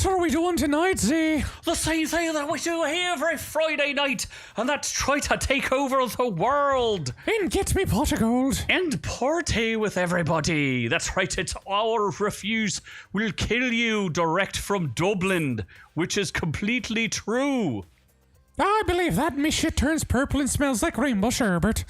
What are we doing tonight, Z? The same thing that we do here every Friday night, and that's try to take over the world. And get me pot of gold. And party with everybody. That's right, it's our refuse will kill you direct from Dublin, which is completely true. I believe that. Me shit turns purple and smells like rainbow sherbet.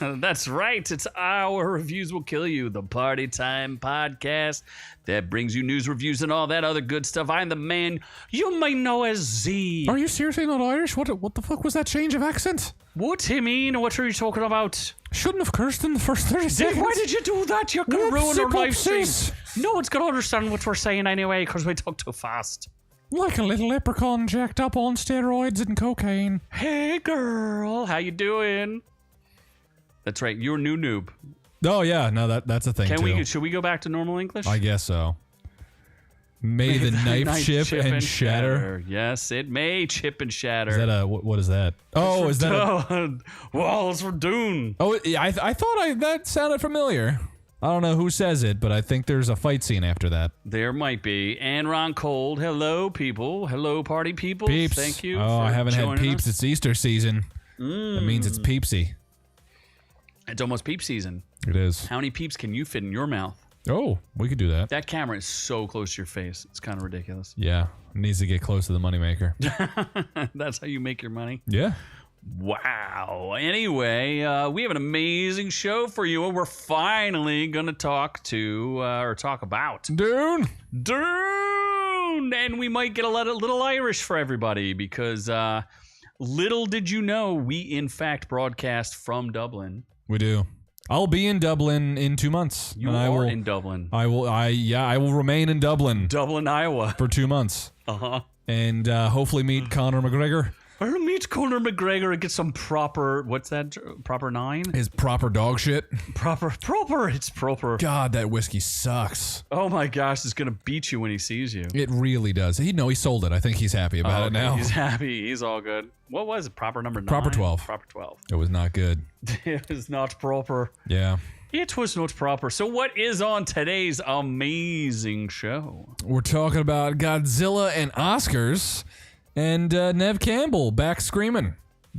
That's right, it's our reviews will kill you, the Party Time podcast that brings you news, reviews, and all that other good stuff. I'm the man you might know as Z. Are you seriously not Irish? What the fuck was that change of accent? What do you mean? What are you talking about? Shouldn't have cursed in the first 30 seconds. Why did you do that? You're going to ruin our live stream. Whoopsies. No one's going to understand what we're saying anyway because we talk too fast. Like a little leprechaun jacked up on steroids and cocaine. Hey girl, how you doing? That's right, you're a new noob. Oh yeah, no, that's a thing too. Should we go back to normal English? I guess so. May the knife chip and shatter. Yes, it may chip and shatter. Is that what is that? Oh, is that walls for Dune? Oh, I thought that sounded familiar. I don't know who says it, but I think there's a fight scene after that. There might be. And Ron Cold, hello people. Hello party people. Peeps. Thank you. Oh, I haven't had peeps. Us. It's Easter season. That means it's peepsy. It's almost peep season. It is. How many peeps can you fit in your mouth? Oh, we could do that. That camera is so close to your face. It's kind of ridiculous. Yeah, it needs to get close to the moneymaker. That's how you make your money? Yeah. Wow. Anyway, we have an amazing show for you, and we're finally going to talk about Dune. And we might get a little Irish for everybody because little did you know, we in fact broadcast from Dublin. We do. I'll be in Dublin in 2 months. You are in Dublin. I will remain in Dublin. Dublin, Iowa. For 2 months. Uh-huh. And hopefully meet Conor McGregor. I'll meet Conor McGregor and get some proper, what's that, proper 9? His proper dog shit. It's proper. God, that whiskey sucks. Oh my gosh, it's going to beat you when he sees you. It really does. He sold it. I think he's happy about it now. He's happy. He's all good. What was it? Proper number 9? Proper 12. Proper 12. It was not good. It was not proper. Yeah. It was not proper. So what is on today's amazing show? We're talking about Godzilla and Oscars. And Neve Campbell back screaming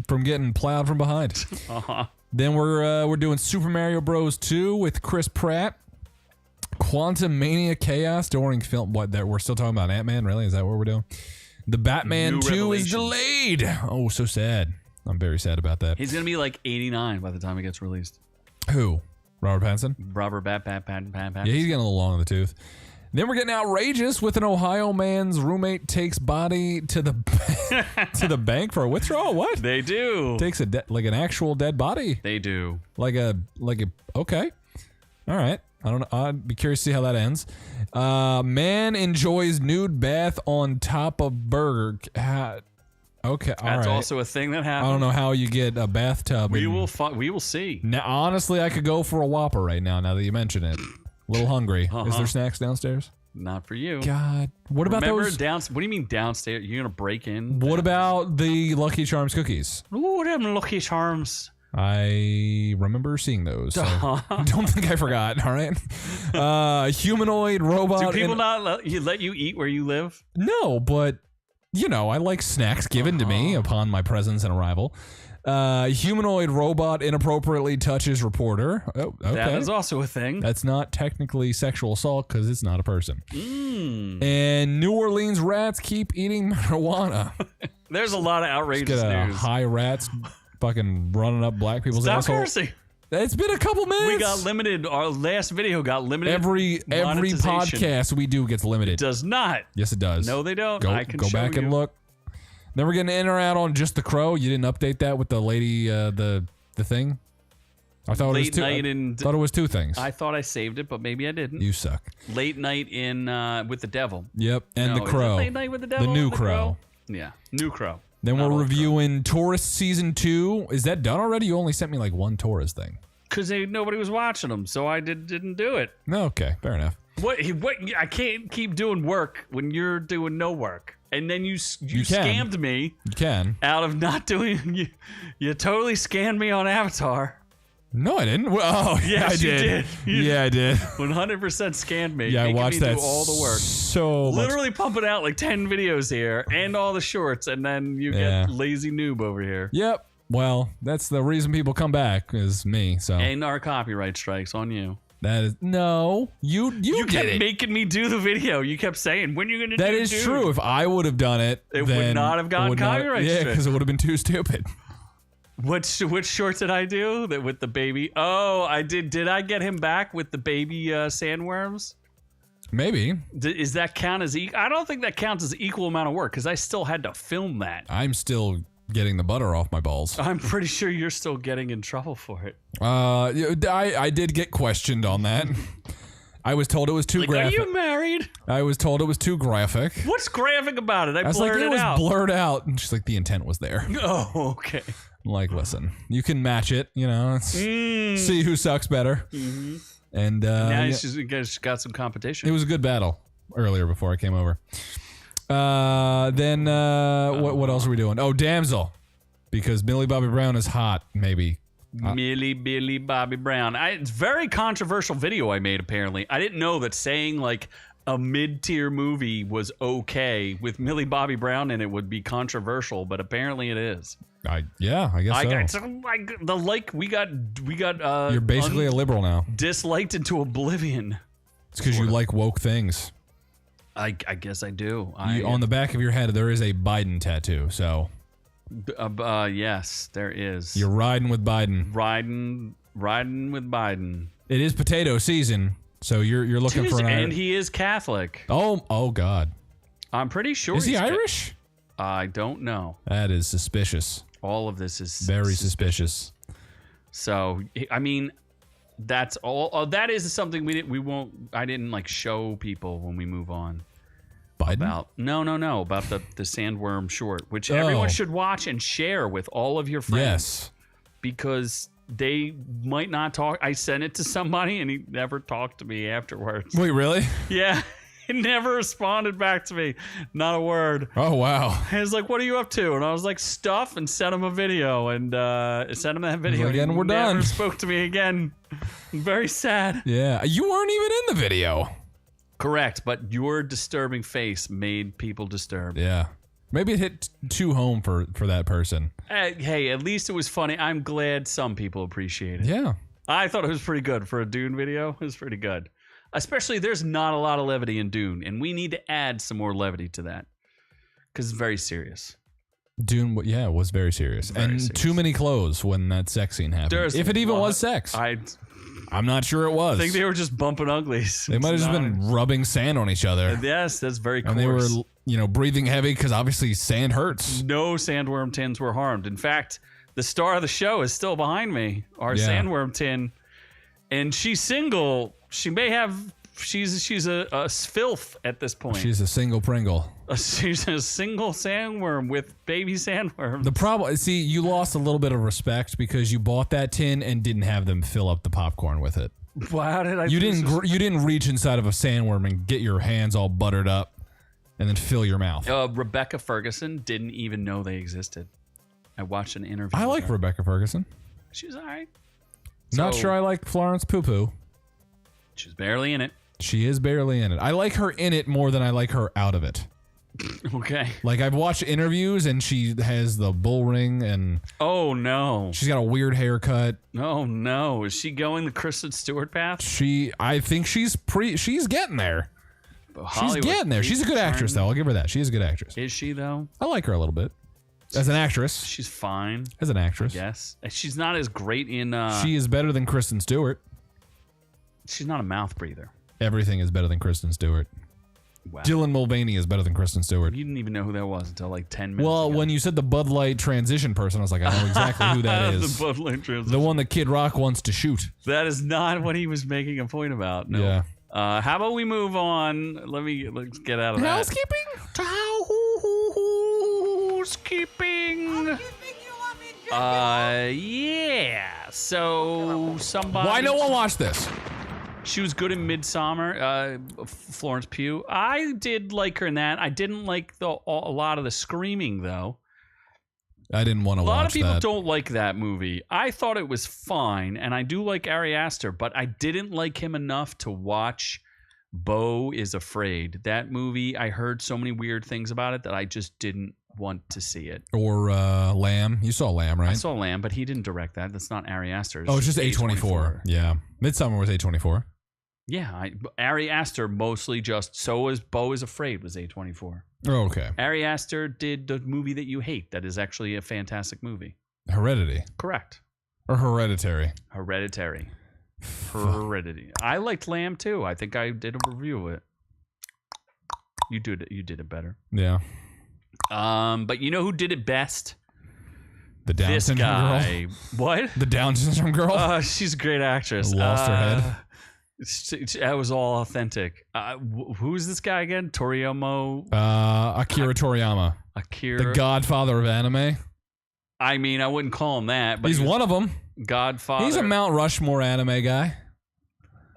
from getting plowed from behind. Uh-huh. Then we're doing Super Mario Bros. 2 with Chris Pratt. Quantum Mania Chaos during film. What? That we're still talking about Ant-Man? Really? Is that what we're doing? The Batman 2 is delayed. Oh, so sad. I'm very sad about that. He's gonna be like 89 by the time it gets released. Who? Robert Pattinson? Robert Pattinson. Yeah, he's getting a little long in the tooth. Then we're getting outrageous with an Ohio man's roommate takes body to the to the bank for a withdrawal. What? They do. Takes an actual dead body. They do. Like a okay. All right. I don't know. I'd be curious to see how that ends. Man enjoys nude bath on top of burger. Okay, all That's right. also a thing that happens. I don't know how you get a bathtub. We will see. Now, honestly, I could go for a Whopper right now. Now that you mention it. A little hungry. Uh-huh. Is there snacks downstairs? Not for you. God. What about those? What do you mean downstairs? You're going to break in? What about the Lucky Charms cookies? Ooh, them Lucky Charms. I remember seeing those. So don't think I forgot, all right? Humanoid robot. Do people not let you eat where you live? No, but, I like snacks given to me upon my presence and arrival. Humanoid robot inappropriately touches reporter. Oh, okay. That is also a thing. That's not technically sexual assault because it's not a person. And New Orleans rats keep eating marijuana. There's a lot of outrageous news. High rats fucking running up black people's assholes. Stop cursing. It's been a couple minutes. We got limited. Our last video got limited. Every podcast we do gets limited. It does not. Yes, it does. No, they don't. I can go back and look. Then we're getting in or out on just the crow. You didn't update that with the lady, the thing. I thought it was two things. I thought I saved it, but maybe I didn't. You suck. Late night in with the devil. Yep, and the crow. Late night with the devil. The new crow. Yeah, new crow. Then we're reviewing Tourist Season 2. Is that done already? You only sent me like one Tourist thing. Because nobody was watching them, so I didn't do it. No, okay, fair enough. What? I can't keep doing work when you're doing no work. And then you scammed me. You can. Out of not doing... You totally scammed me on Avatar. No, I didn't. Oh, yeah, I did. Yeah, I did. 100% scanned me. Yeah, I watched that. Do all the work. So literally pumping out like 10 videos here and all the shorts, and then you get lazy noob over here. Yep. Well, that's the reason people come back is me. So and our copyright strikes on you. That is no. You kept making me do the video. You kept saying when you're gonna. That is true. If I would have done it, it would not have gotten copyright. Yeah, because it would have been too stupid. Which short did I do that with the baby? Oh, I did. Did I get him back with the baby sandworms? Maybe. Is that count as I don't think that counts as equal amount of work because I still had to film that. I'm still getting the butter off my balls. I'm pretty sure you're still getting in trouble for it. I did get questioned on that. I was told it was too graphic. Are you married? I was told it was too graphic. What's graphic about it? I was blurred like, it was blurred out. And she's like, the intent was there. Oh, okay. I'm like, listen, you can match it, you know, see who sucks better. Mm-hmm. And now you guys got some competition. It was a good battle earlier before I came over. Then what else are we doing? Oh, Damsel. Because Millie Bobby Brown is hot, maybe. Millie Billy Bobby Brown. It's a very controversial video I made, apparently. I didn't know that saying, like, a mid-tier movie was okay with Millie Bobby Brown in it would be controversial, but apparently it is. I guess so. We got. You're basically a liberal now. Disliked into oblivion. It's because you like woke things. I guess I do. On the back of your head, there is a Biden tattoo. So. Yes, there is. You're riding with Biden. Riding with Biden. It is potato season, so you're looking for an. And he is Catholic. Oh God. I'm pretty sure. Is he Irish? I don't know. That is suspicious. All of this is very suspicious. So, I mean, that's all. That is something we won't. I didn't like show people when we move on. Biden? About the sandworm short, which everyone should watch and share with all of your friends. Yes, because they might not talk. I sent it to somebody and he never talked to me afterwards. Wait, really? Yeah. He never responded back to me. Not a word. Oh, wow. He was like, what are you up to? And I was like, stuff, and sent him a video. And sent him that video. Again, we're done. Never spoke to me again. Very sad. Yeah. You weren't even in the video. Correct. But your disturbing face made people disturbed. Yeah. Maybe it hit too home for that person. Hey, at least it was funny. I'm glad some people appreciate it. Yeah. I thought it was pretty good. For a Dune video, it was pretty good. Especially, there's not a lot of levity in Dune, and we need to add some more levity to that because it's very serious. Dune, was very serious, serious. Too many clothes when that sex scene happened. If it even was sex, I'm not sure it was. I think they were just bumping uglies. They might have just been rubbing sand on each other. Yes, that's very coarse. And they were, breathing heavy because obviously sand hurts. No sandworm tins were harmed. In fact, the star of the show is still behind me, our sandworm tin, and she's single. She may have. She's a filth at this point. She's a single Pringle. She's a single sandworm with baby sandworms. The problem, you lost a little bit of respect because you bought that tin and didn't have them fill up the popcorn with it. Well, how did I? You didn't reach inside of a sandworm and get your hands all buttered up and then fill your mouth. Rebecca Ferguson didn't even know they existed. I watched an interview. I like Rebecca Ferguson. She's all right. Not sure I like Florence Poo Poo. She's barely in it. She is barely in it. I like her in it more than I like her out of it. Okay. Like, I've watched interviews and she has the bull ring and... Oh, no. She's got a weird haircut. Oh, no. Is she going the Kristen Stewart path? I think she's getting there. She's getting there. She's a good actress, though. I'll give her that. She's a good actress. Is she, though? I like her a little bit. As an actress. She's fine. As an actress. Yes. She's not as great in... She is better than Kristen Stewart. She's not a mouth breather. Everything is better than Kristen Stewart. Wow. Dylan Mulvaney is better than Kristen Stewart. You didn't even know who that was until like 10 minutes ago. When you said the Bud Light transition person, I was like, I know exactly who that is. The Bud Light transition. The one that Kid Rock wants to shoot. That is not what he was making a point about. No. Yeah. How about we move on? Let's get out of that. Housekeeping? Housekeeping. Yeah. So somebody. Why no one watched this? She was good in Midsommar, Florence Pugh. I did like her in that. I didn't like a lot of the screaming, though. I didn't want to watch that. A lot of people don't like that movie. I thought it was fine, and I do like Ari Aster, but I didn't like him enough to watch Beau is Afraid. That movie, I heard so many weird things about it that I just didn't want to see it. Or Lamb. You saw Lamb, right? I saw Lamb, but he didn't direct that. That's not Ari Aster. It's just A24. Yeah. Midsummer was A24. Yeah. Ari Aster mostly just, so is Beau is Afraid was A24. Oh, okay. Ari Aster did the movie that you hate that is actually a fantastic movie. Heredity. Correct. Or Hereditary. Hereditary. I liked Lamb too. I think I did a review of it. You did it better. Yeah. But you know who did it best? The Down syndrome girl. What? The Down syndrome girl. She's a great actress. Lost her head. That was all authentic. Who's this guy again? Toriyama. Akira Toriyama. The Godfather of anime. I mean, I wouldn't call him that, but he's one of them. Godfather. He's a Mount Rushmore anime guy.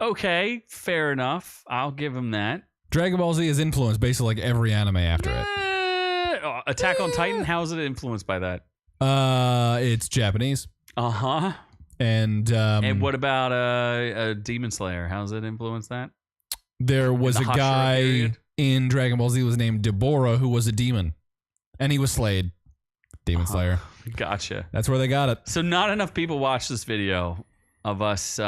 Okay, fair enough. I'll give him that. Dragon Ball Z has influenced basically like every anime after it. Attack on Titan, how is it influenced by that? It's Japanese. Uh-huh. And what about Demon Slayer? How's it influenced that? There was a guy in Dragon Ball Z was named Deborah who was a demon. And he was slayed. Demon Slayer. Gotcha. That's where they got it. So not enough people watched this video of us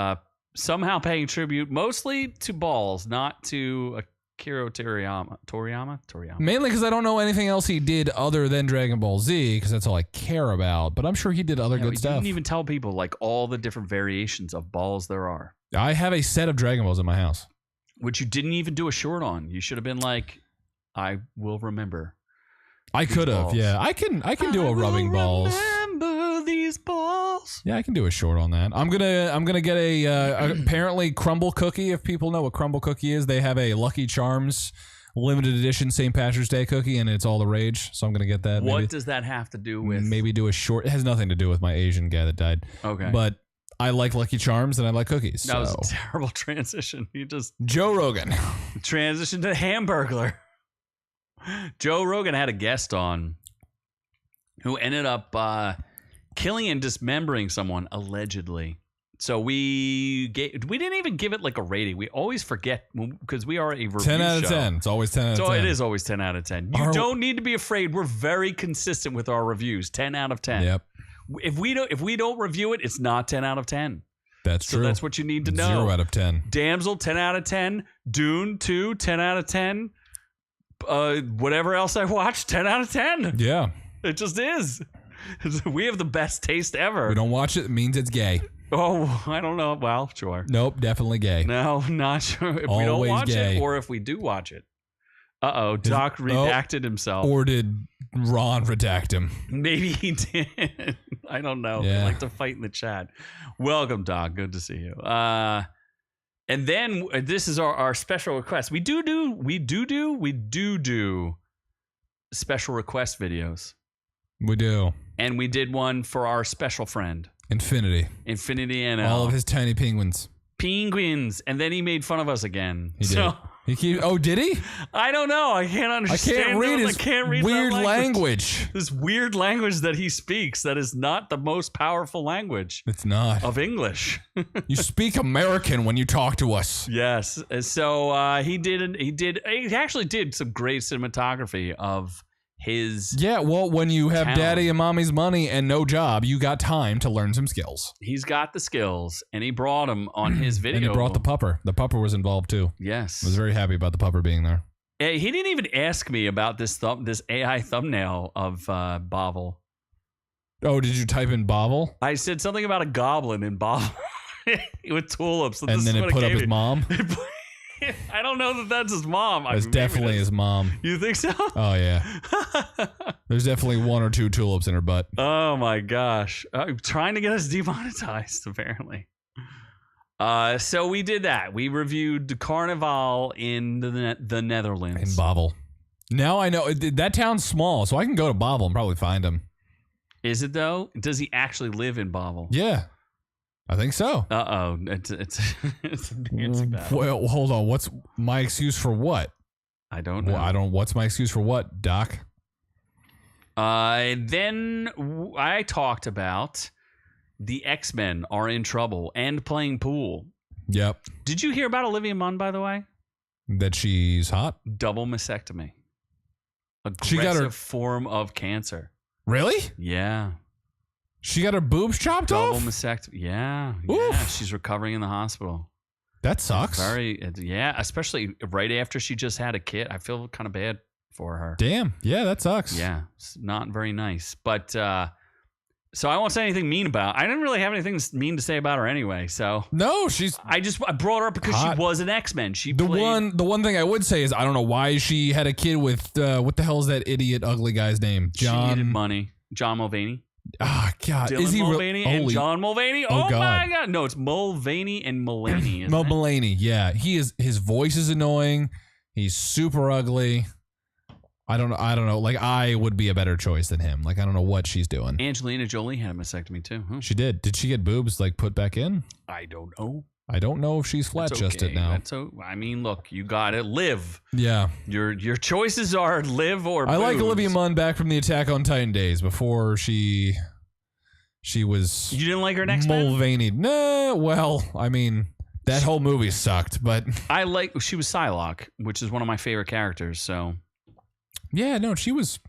somehow paying tribute mostly to balls, not to Akira Toriyama? Mainly because I don't know anything else he did other than Dragon Ball Z, because that's all I care about. But I'm sure he did other good stuff. You didn't even tell people like all the different variations of balls there are. I have a set of Dragon Balls in my house. Which you didn't even do a short on. You should have been like, I will remember. I could have, yeah. I can do a rubbing balls. Remember these balls. Yeah, I can do a short on that. I'm gonna get a apparently crumble cookie. If people know what crumble cookie is, they have a Lucky Charms limited edition St. Patrick's Day cookie, and it's all the rage. So I'm gonna get that. What does that have to do with? Maybe do a short. It has nothing to do with my Asian guy that died. Okay, but I like Lucky Charms and I like cookies. That was a terrible transition. You just Joe Rogan transition to Hamburglar. Joe Rogan had a guest on who ended up killing and dismembering someone allegedly. So we didn't even give it like a rating. We always forget because we are a review 10 out of 10. It's always 10 out of 10. So it is always 10 out of 10. You don't need to be afraid. We're very consistent with our reviews. 10 out of 10. Yep. If we don't review it, it's not 10 out of 10. That's true. So that's what you need to know. 0 out of 10. Damsel, 10 out of 10. Dune 2, 10 out of 10. Whatever else I watched, 10 out of 10. Yeah. It just is. We have the best taste ever. We don't watch it means it's gay. Oh, I don't know. Well, sure. Nope, definitely gay. No, not sure. If we don't watch it or if we do watch it. Uh-oh, Doc redacted himself. Or did Ron redact him? Maybe he did. I don't know. Yeah. I like to fight in the chat. Welcome, Doc. Good to see you. And then this is our special request. We do special request videos. We do. And we did one for our special friend. Infinity NL. All of his tiny penguins. And then he made fun of us again. He did. Did he? I don't know. I can't understand. I can't read his weird language. This weird language that he speaks that is not the most powerful language. It's not. Of English. You speak American when you talk to us. Yes. So he actually did some great cinematography of his. Yeah, well, when you have daddy and mommy's money and no job, you got time to learn some skills. He's got the skills, and he brought them on his video. And he brought the pupper. The pupper was involved too. Yes. I was very happy about the pupper being there. He didn't even ask me about this AI thumbnail of Bovel. Oh, did you type in Bovel? I said something about a goblin in Bovel with tulips. And then it put up his mom? I don't know that that's his mom. That's definitely his mom. You think so? Oh, yeah. There's definitely 1 or 2 tulips in her butt. Oh, my gosh. Trying to get us demonetized, apparently. So we did that. We reviewed the Carnival in the Netherlands. In Bovel. Now I know. That town's small, so I can go to Bovel and probably find him. Is it, though? Does he actually live in Bovel? Yeah. I think so. Uh-oh. It's a fancy battle. Well, hold on. What's my excuse for what? I don't know. What's my excuse for what, Doc? Then I talked about the X-Men are in trouble and playing pool. Yep. Did you hear about Olivia Munn, by the way? That she's hot? Double mastectomy. She got her form of cancer. Really? Yeah. She got her boobs chopped off? Double mastectomy. Yeah. Oof. Yeah. She's recovering in the hospital. That sucks. Especially right after she just had a kid. I feel kind of bad for her. Damn. Yeah, that sucks. Yeah. It's not very nice. But so I won't say anything mean about. I didn't really have anything mean to say about her anyway. So no, I brought her up because hot. she was an X-Men. The one thing I would say is I don't know why she had a kid with what the hell is that idiot ugly guy's name? John. She needed money. John Mulvaney. Ah, God. Dylan is he Mulvaney and John Mulvaney? Oh God. My God. No, it's Mulvaney and Mulaney. Mulaney, yeah. His voice is annoying. He's super ugly. I don't know. Like, I would be a better choice than him. Like, I don't know what she's doing. Angelina Jolie had a mastectomy too. Huh? She did. Did she get boobs like put back in? I don't know. I don't know if she's flat chested now. I mean, look, you got to live. Yeah. Your choices are live or boobs. I like Olivia Munn back from the Attack on Titan days before she was. You didn't like her next Mulvaney. Nah. Well, I mean, that whole movie sucked, but she was Psylocke, which is one of my favorite characters. So. Yeah, no, she was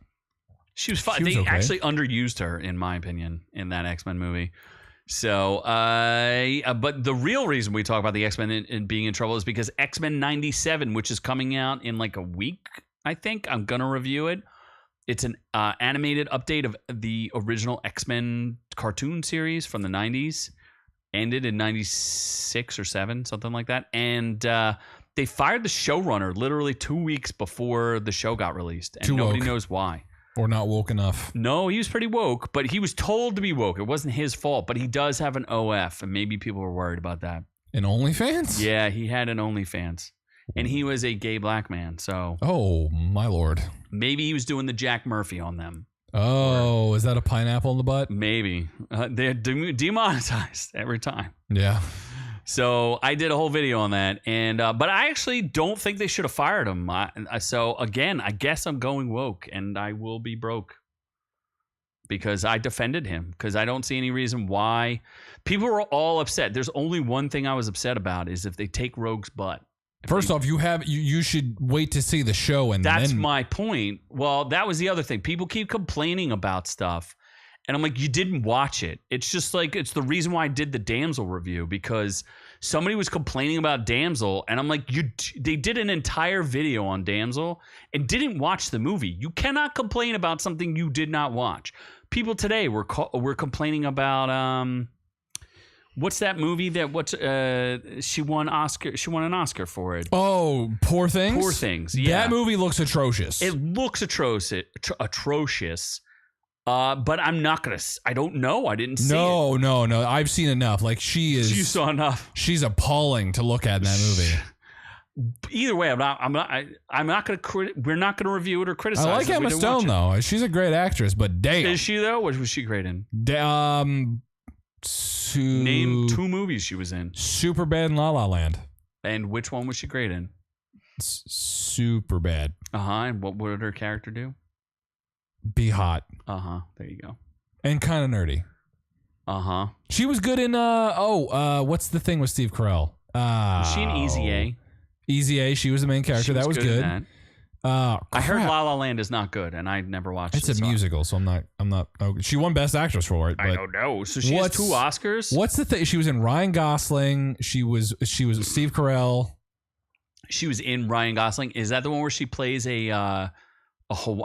fine. They actually underused her, in my opinion, in that X-Men movie. So, but the real reason we talk about the X-Men and being in trouble is because X-Men 97, which is coming out in like a week, I think. I'm going to review it. It's an animated update of the original X-Men cartoon series from the 90s. Ended in 96 or 7, something like that. And they fired the showrunner literally 2 weeks before the show got released. And nobody knows why. Or not woke enough. No, he was pretty woke, but he was told to be woke. It wasn't his fault, but he does have an OF, and maybe people were worried about that. An OnlyFans? Yeah, he had an OnlyFans. And he was a gay black man, so... Oh, my lord. Maybe he was doing the Jack Murphy on them. Oh, is that a pineapple in the butt? Maybe. They're demonetized every time. Yeah. So I did a whole video on that, and but I actually don't think they should have fired him. So again, I guess I'm going woke, and I will be broke because I defended him because I don't see any reason why people were all upset. There's only one thing I was upset about is if they take Rogue's butt. First off, you should wait to see the show, and that's my point. Well, that was the other thing. People keep complaining about stuff. And I'm like, you didn't watch it. It's just like, it's the reason why I did the Damsel review, because somebody was complaining about Damsel. And I'm like, they did an entire video on Damsel and didn't watch the movie. You cannot complain about something you did not watch. People today were complaining about, what's that movie that she won an Oscar for it. Oh, Poor Things? Poor Things, yeah. That movie looks atrocious. It looks atrocious. But I'm not gonna. I don't know. I didn't see it. No. I've seen enough. Like you saw enough. She's appalling to look at in that movie. Either way, I'm not gonna. We're not gonna review it or criticize. I like Emma Stone though. She's a great actress, but damn, is she though? What was she great in? Name 2 movies she was in. Superbad and La La Land. And which one was she great in? Superbad. And what would her character do? Be hot. There you go. And kind of nerdy. She was good in what's the thing with Steve Carell? Was she in Easy A? Easy A, she was the main character. That was good. I heard La La Land is not good, and I never watched it. It's a musical, so I'm not. She won Best Actress for it. But I don't know. So she has 2 Oscars. What's the thing? She was in Ryan Gosling. She was Steve Carell. She was in Ryan Gosling. Is that the one where she plays a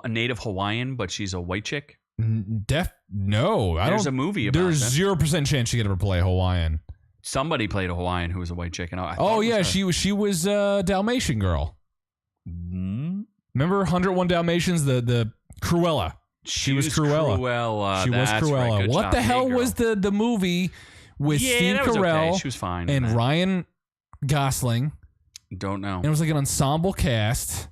native Hawaiian, but she's a white chick? No. There's a movie about There's that. 0% chance she could ever play Hawaiian. Somebody played a Hawaiian who was a white chick. And she was Dalmatian girl. Remember 101 Dalmatians, the Cruella? She was Cruella. She was Cruella. Right. What the hell was the movie with Steve Carell? Okay. She was fine. And Ryan Gosling? Don't know. And it was like an ensemble cast.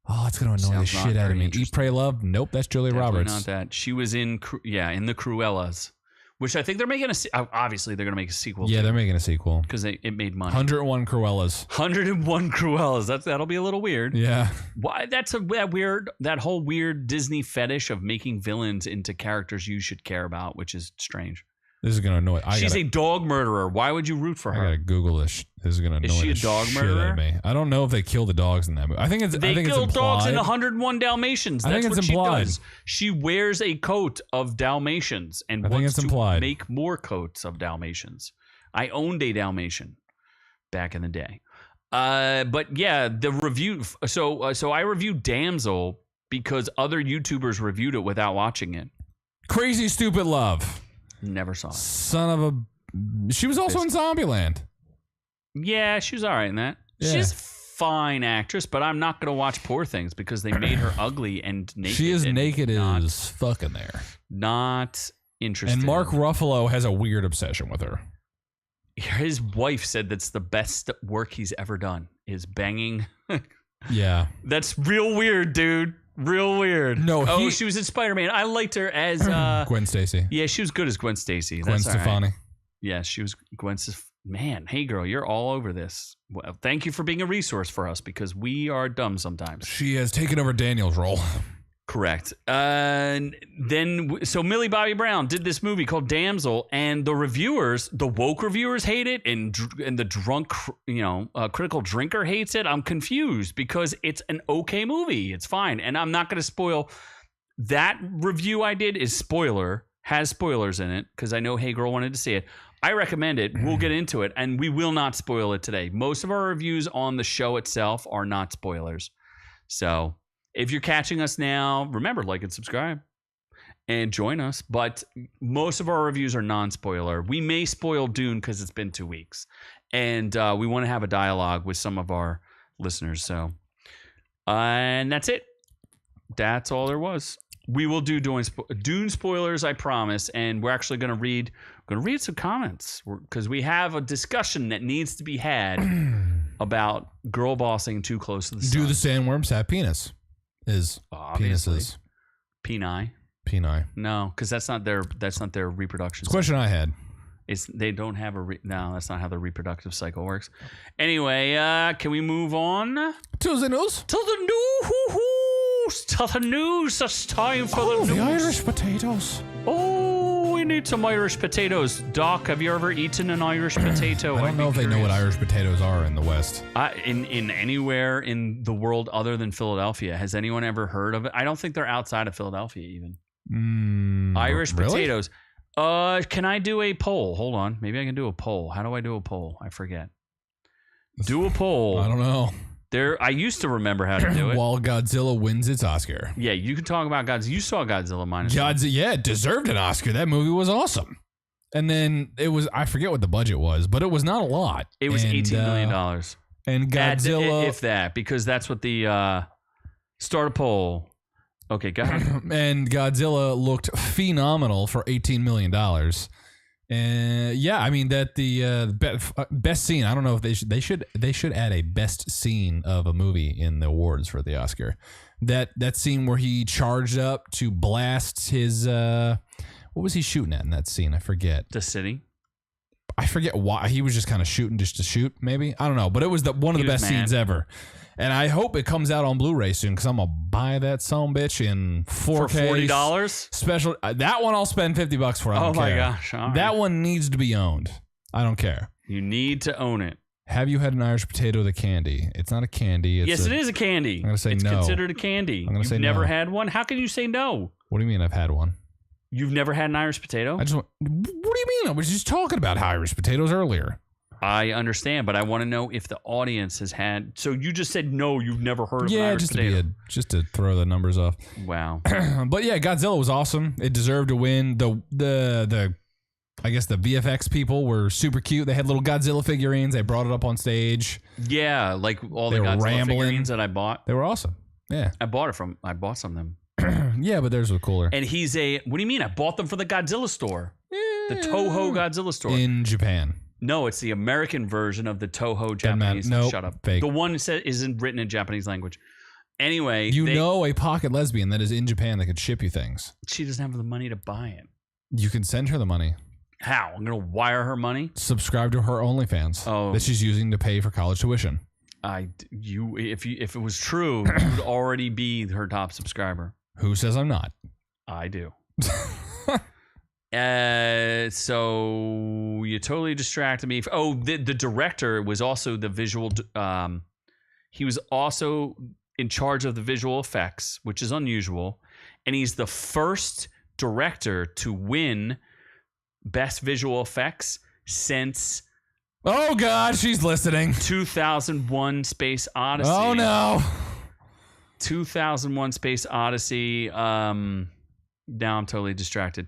Oh, it's going to annoy the shit out of me. Eat, Pray, Love? Nope, that's Julia Roberts. Not that. She was in the Cruellas, Which I think they're making obviously they're going to make a sequel. Yeah, they're making a sequel. Because it made money. 101 Cruellas. 101 Cruellas. That'll be a little weird. Yeah. Why? That whole weird Disney fetish of making villains into characters you should care about, which is strange. This is gonna annoy. She's a dog murderer. Why would you root for her? I gotta Google this. This is gonna annoy. Is she a dog murderer? Me. I don't know if they kill the dogs in that movie. I think it's. They kill dogs in 101 Dalmatians. That's think it's what implied. she does. She wears a coat of Dalmatians and wants to make more coats of Dalmatians. I owned a Dalmatian back in the day. But yeah, the review. So I reviewed Damsel because other YouTubers reviewed it without watching it. Crazy Stupid Love. Never saw it. Son of a. She was also in Zombieland. Yeah, she was all right in that. Yeah. She's a fine actress, but I'm not going to watch Poor Things because they made her ugly and naked. She is naked as fucking there. Not interested. And Mark Ruffalo has a weird obsession with her. His wife said that's the best work he's ever done, is banging. Yeah. That's real weird, dude. Real weird. No, she was in Spider-Man. I liked her as Gwen Stacy. Yeah, she was good as Gwen Stacy. Gwen Stefani. Right. Yeah, she was Gwen Stefani. Man, hey girl, you're all over this. Well, thank you for being a resource for us because we are dumb sometimes. She has taken over Daniel's role. Correct. So Millie Bobby Brown did this movie called Damsel, and the reviewers, the woke reviewers, hate it, and the drunk, critical drinker hates it. I'm confused because it's an okay movie. It's fine, and I'm not going to spoil. That review I did has spoilers in it because I know Hey Girl wanted to see it. I recommend it. We'll get into it, and we will not spoil it today. Most of our reviews on the show itself are not spoilers, so. If you're catching us now, remember, like and subscribe and join us. But most of our reviews are non-spoiler. We may spoil Dune because it's been 2 weeks. And we want to have a dialogue with some of our listeners. So, and that's it. That's all there was. We will do Dune spoilers, I promise. And we're actually going to read some comments because we have a discussion that needs to be had about girl bossing too close to the sun. Do the sandworms have penis? Obviously. Penises. Peni. No, because that's not their reproduction. The question I had. They don't have no, that's not how the reproductive cycle works. Anyway, can we move on to the news? To the news. It's time for the news. The Irish potatoes. Oh, we need some Irish potatoes. Doc, have you ever eaten an Irish potato? I don't know if they know what Irish potatoes are in the West. In anywhere in the world other than Philadelphia. Has anyone ever heard of it? I don't think they're outside of Philadelphia even. Irish potatoes. Can I do a poll? Hold on. Maybe I can do a poll. How do I do a poll? I forget. Do a poll. I don't know. I used to remember how to do it. While Godzilla wins its Oscar. Yeah, you can talk about Godzilla. You saw Godzilla minus Godzilla, yeah, it deserved an Oscar. That movie was awesome. And then I forget what the budget was, but it was not a lot. It was $18 million. And Godzilla. If that, because that's what the start a poll. Okay, go ahead. And Godzilla looked phenomenal for $18 million. And yeah, I mean that the best scene. I don't know if they should add a best scene of a movie in the awards for the Oscar. That scene where he charged up to blast his what was he shooting at in that scene? I forget. The city. I forget why he was just kind of shooting just to shoot. Maybe I don't know, but it was one of the best scenes ever. And I hope it comes out on Blu-ray soon because I'm gonna buy that son-of-bitch in 4K for $40 special. That one I'll spend $50 for. I don't care. My gosh! All that right. one needs to be owned. I don't care. You need to own it. Have you had an Irish potato? The candy? It's not a candy. Yes, it is a candy. I'm gonna say it's no. It's considered a candy. I'm gonna say never no. had one. How can you say no? What do you mean? I've had one. You've never had an Irish potato? What do you mean? I was just talking about Irish potatoes earlier. I understand, but I want to know if the audience has had. So you just said no, you've never heard of an Irish potato. Just to throw the numbers off. Wow. But yeah, Godzilla was awesome. It deserved to win. The I guess the VFX people were super cute. They had little Godzilla figurines. They brought it up on stage. Yeah, like all the Godzilla figurines that I bought. They were awesome. Yeah. I bought some of them. Yeah, but theirs were cooler. And what do you mean? I bought them for the Godzilla store. The Toho Godzilla store. In Japan. No, it's the American version of the Toho Japanese. Nope, shut up. Fake. The one isn't written in Japanese language. Anyway. You know a pocket lesbian that is in Japan that could ship you things. She doesn't have the money to buy it. You can send her the money. How? I'm gonna wire her money. Subscribe to her OnlyFans that she's using to pay for college tuition. If it was true, you would already be her top subscriber. Who says I'm not? I do. So you totally distracted me. The director was also the visual. He was also in charge of the visual effects, which is unusual, and he's the first director to win Best Visual Effects since. Oh God, she's listening. 2001: Space Odyssey. Oh no. 2001: Space Odyssey. Now I'm totally distracted.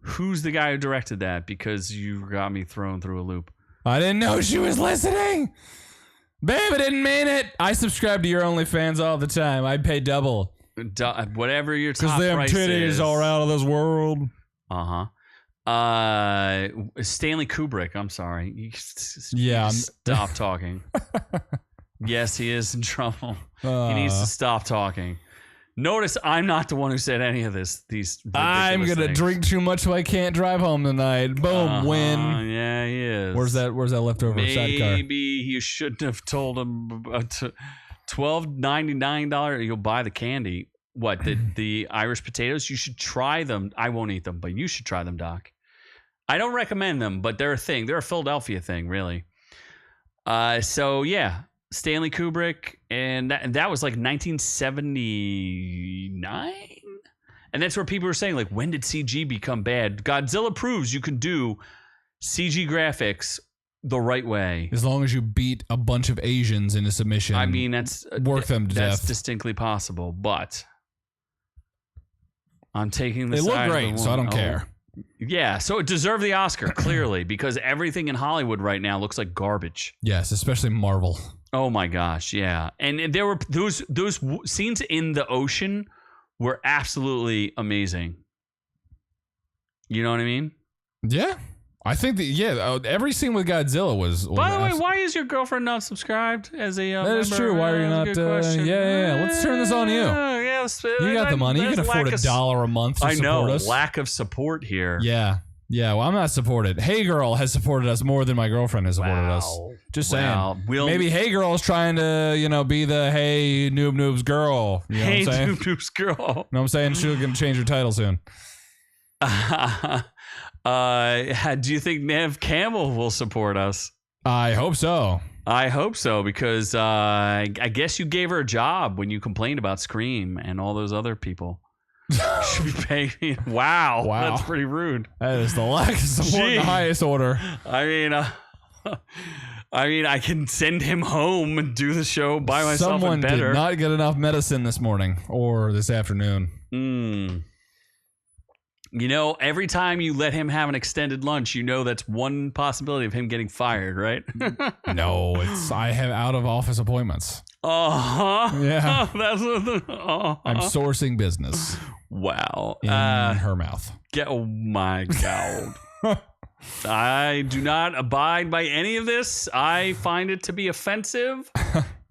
Who's the guy who directed that? Because you got me thrown through a loop. I didn't know she was listening. Babe, I didn't mean it. I subscribe to your OnlyFans all the time. I pay double. Whatever your top price is. Because them titties are out of this world. Stanley Kubrick. I'm sorry. Yeah. Stop talking. Yes, he is in trouble. He needs to stop talking. Notice I'm not the one who said any of this. I'm gonna drink too much so I can't drive home tonight. Boom, win. Yeah, he is. Where's that leftover sidecar? Maybe you shouldn't have told him $12.99. You'll buy the candy. What, the Irish potatoes? You should try them. I won't eat them, but you should try them, Doc. I don't recommend them, but they're a thing. They're a Philadelphia thing, really. So yeah. Stanley Kubrick, and that was like 1979, and that's where people were saying, like, when did CG become bad? Godzilla proves you can do CG graphics the right way, as long as you beat a bunch of Asians into submission. I mean, them to death. That's distinctly possible, but I'm taking the side. They look great, so I don't care. Yeah, so it deserved the Oscar clearly because everything in Hollywood right now looks like garbage. Yes, especially Marvel. Oh my gosh, yeah. And there were those scenes in the ocean were absolutely amazing. You know what I mean? Yeah. I think that, every scene with Godzilla was By the way, why is your girlfriend not subscribed as a That is true. Why are you not? Yeah. Let's turn this on you. Yeah, you got the money. You can afford $1 a month to support us. Lack of support here. Yeah. Well, I'm not supported. Hey Girl has supported us more than my girlfriend has supported us. Just saying. Maybe Hey Girl is trying to, be the Hey Noob's girl. You know hey what I'm saying? Noob's girl. You know what I'm saying? She's going to change her title soon. Do you think Neve Campbell will support us? I hope so. I hope so because I guess you gave her a job when you complained about Scream and all those other people. Should be paying me. Wow, that's pretty rude. That is the lack of support in the highest order. I mean, I can send him home and do the show by myself. Someone better. did not get enough medicine this morning or this afternoon. Every time you let him have an extended lunch, that's one possibility of him getting fired, right? No, I have out of office appointments. Yeah. That's what I'm sourcing business. Wow. In her mouth. Oh my God. I do not abide by any of this. I find it to be offensive,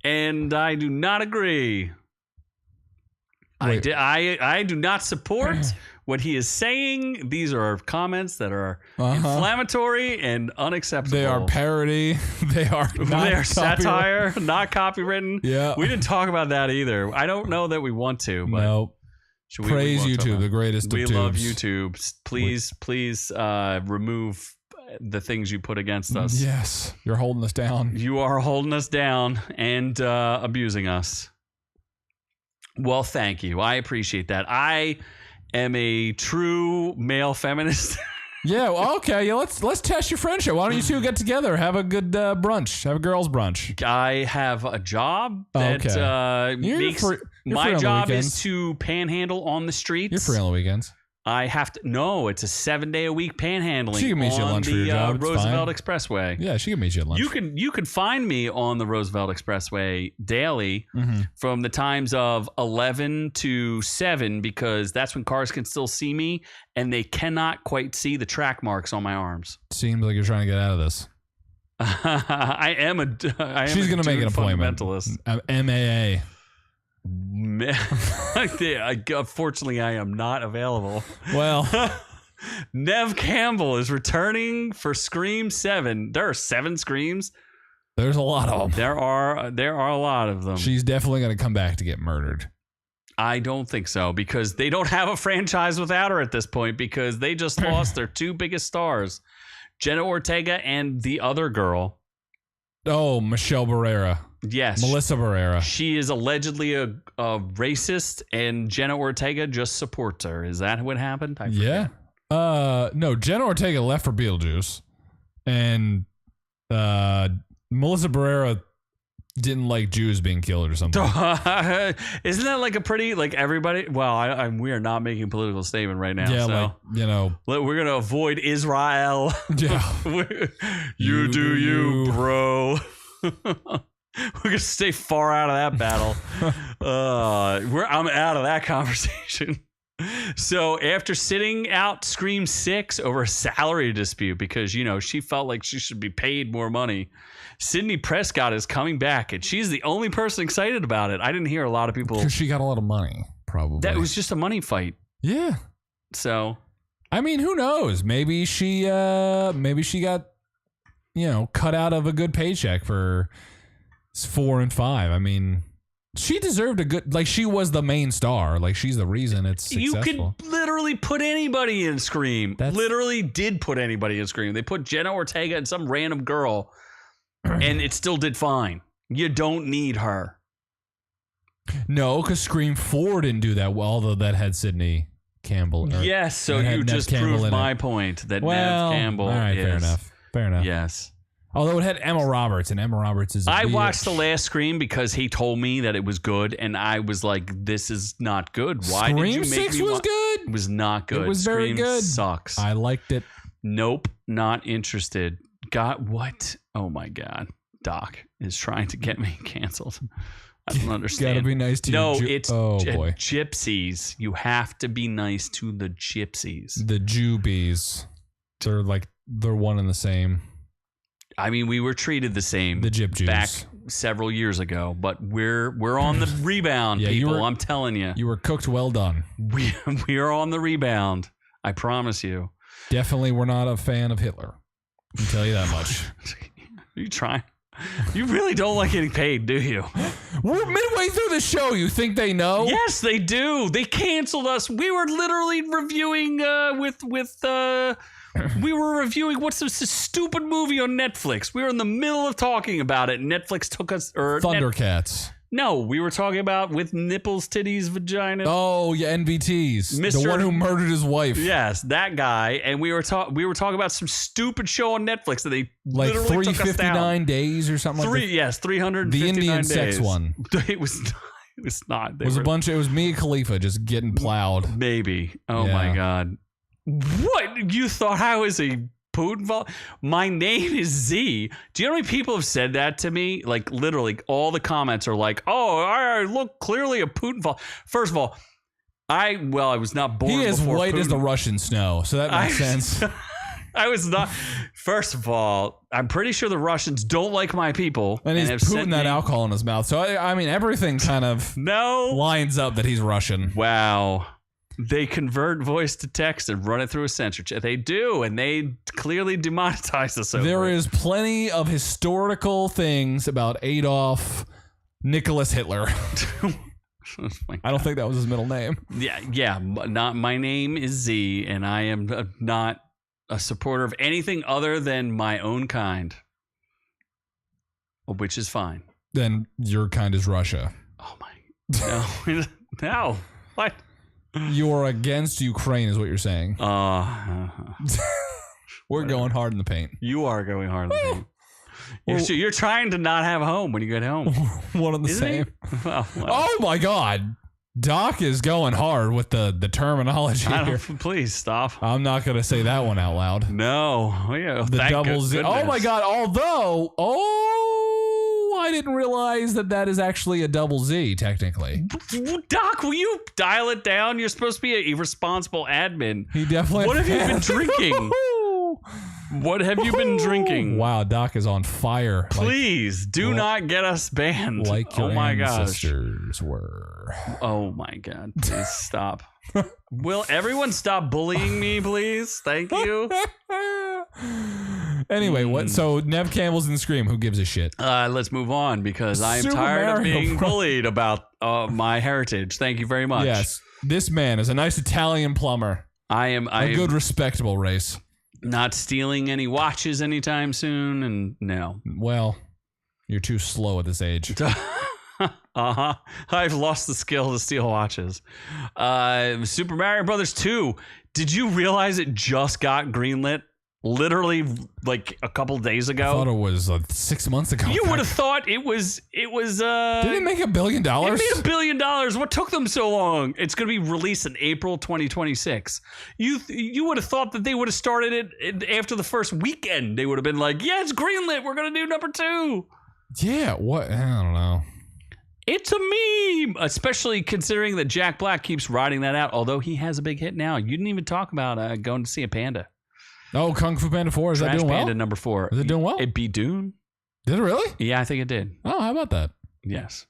and I do not agree. I do not support what he is saying. These are comments that are inflammatory and unacceptable. They are parody. They are satire, not copywritten. Yeah. We didn't talk about that either. I don't know that we want to. But no. Praise YouTube, the greatest of tubes. We love YouTube. Please remove the things you put against us. Yes. You're holding us down. You are holding us down and abusing us. Well, thank you. I appreciate that. I am a true male feminist. Yeah, well, okay. Yeah, let's test your friendship. Why don't you two get together, have a good brunch, have a girls' brunch? I have a job that makes my job is to panhandle on the streets. You're free on the weekends. I have to. No, it's a 7-day-a-week panhandling. She can meet you at lunch for your job. Roosevelt Expressway. Yeah, she can meet you at lunch. You can find me on the Roosevelt Expressway daily from the times of 11 to 7 because that's when cars can still see me and they cannot quite see the track marks on my arms. Seems like you're trying to get out of this. I am. She's going to make an appointment. MAA. Unfortunately, I am not available. Well, Neve Campbell is returning for Scream 7. There are 7 Screams. There's a lot of them. There are a lot of them. She's definitely going to come back to get murdered. I don't think so, because they don't have a franchise without her at this point, because they just lost their 2 biggest stars, Jenna Ortega and the other girl. Oh, Michelle Barrera. Yes. Melissa Barrera. She is allegedly a racist, and Jenna Ortega just supports her. Is that what happened? I forget. Yeah. No, Jenna Ortega left for Beetlejuice, and Melissa Barrera didn't like Jews being killed or something. Isn't that like a pretty, like, everybody? Well, we are not making a political statement right now. Yeah, so like, you know, we're gonna avoid Israel. Yeah. you do you, bro. We're gonna stay far out of that battle. I'm out of that conversation. So after sitting out Scream 6 over a salary dispute because, you know, she felt like she should be paid more money, Sidney Prescott is coming back, and she's the only person excited about it. I didn't hear a lot of people. Because she got a lot of money, probably. That was just a money fight. Yeah. So, I mean, who knows? Maybe she got, you know, cut out of a good paycheck for 4 and 5. I mean, she deserved a good, like, she was the main star. Like, she's the reason it's successful. You could literally put anybody in Scream. Literally did put anybody in Scream. They put Jenna Ortega and some random girl, and it still did fine. You don't need her. No, because Scream 4 didn't do that well, although that had Sidney Campbell. Yes, so you just proved my point that Neve Campbell all right, is. Fair enough. Yes. Although it had Emma Roberts, and Emma Roberts is I watched the last Scream because he told me that it was good, and I was like, this is not good. Why did you make me 6 was good? It was not good. It was very good. Sucks. I liked it. Nope, not interested. What? Oh my God. Doc is trying to get me canceled. I don't understand. Gotta be nice to it's boy. gypsies. You have to be nice to the gypsies. The Jubies. They're one and the same. I mean, we were treated the same. The Gyp Jews. Back several years ago, but we're on the rebound, people. I'm telling you. You were cooked well done. We are on the rebound. I promise you. Definitely we're not a fan of Hitler. I can tell you that much. Are you trying? You really don't like getting paid, do you? We're midway through the show. You think they know? Yes, they do. They canceled us. We were literally reviewing we were reviewing what's this stupid movie on Netflix. We were in the middle of talking about it. Netflix took us. Thundercats. No, we were talking about with nipples, titties, vagina. Oh, yeah, NVTs. The one who murdered his wife. Yes, that guy. And we were talking about some stupid show on Netflix that they like literally took us down. 359 days or something like that. Yes, 359 days. The Indian sex one. It was not. It was Mia Khalifa just getting plowed. Maybe. Oh my God. What? You thought I was a Putin? My name is Z. Do you know how many people have said that to me? Like, literally, all the comments are like, oh, I look clearly a Putin. First of all, I was not born. He is white Putin. as the Russian snow, so that makes sense. I was not. First of all, I'm pretty sure the Russians don't like my people. And he's putting that alcohol in his mouth. So, I mean, everything kind of lines up that he's Russian. Wow. They convert voice to text and run it through a censor check. They do, and they clearly demonetize us over There is plenty of historical things about Adolf Nicholas Hitler. I don't think that was his middle name. Yeah. Not my name is Z, and I am not a supporter of anything other than my own kind, which is fine. Then your kind is Russia. Oh my! No. What? You're against Ukraine, is what you're saying. We're going hard in the paint. You are going hard in the paint. You're trying to not have home when you get home. One and the same. Well. Oh my God. Doc is going hard with the terminology here. Please stop. I'm not going to say that one out loud. No. Yeah, the double Z. Oh my God. Although, I didn't realize that is actually a double Z, technically. Doc, will you dial it down? You're supposed to be a responsible admin. He definitely. What have you been drinking? What have you been drinking? Wow, Doc is on fire. Please do not get us banned. Like your oh my ancestors were. Oh my God. Please stop. Will everyone stop bullying me, please? Thank you. Anyway, so Neve Campbell's in Scream. Who gives a shit? Let's move on because I'm Super tired of Mario being Bros. bullied about my heritage. Thank you very much. Yes. This man is a nice Italian plumber. I am A good, respectable race. not stealing any watches anytime soon, and no. Well, you're too slow at this age. Uh-huh. I've lost the skill to steal watches. Super Mario Brothers 2. Did you realize it just got greenlit? Literally like a couple days ago. I thought it was 6 months ago. You would have thought it was Did it make $1 billion? It made $1 billion. What took them so long? It's going to be released in April 2026. You would have thought that they would have started it after the first weekend. They would have been like, yeah, it's greenlit. We're going to do number 2. Yeah, what? I don't know. It's a meme, especially considering that Jack Black keeps riding that out, although he has a big hit now. You didn't even talk about going to see a panda. Oh, Kung Fu Panda 4, is that doing well? Panda number 4. Is it doing well? It beat Dune. Did it really? Yeah, I think it did. Oh, how about that? Yes.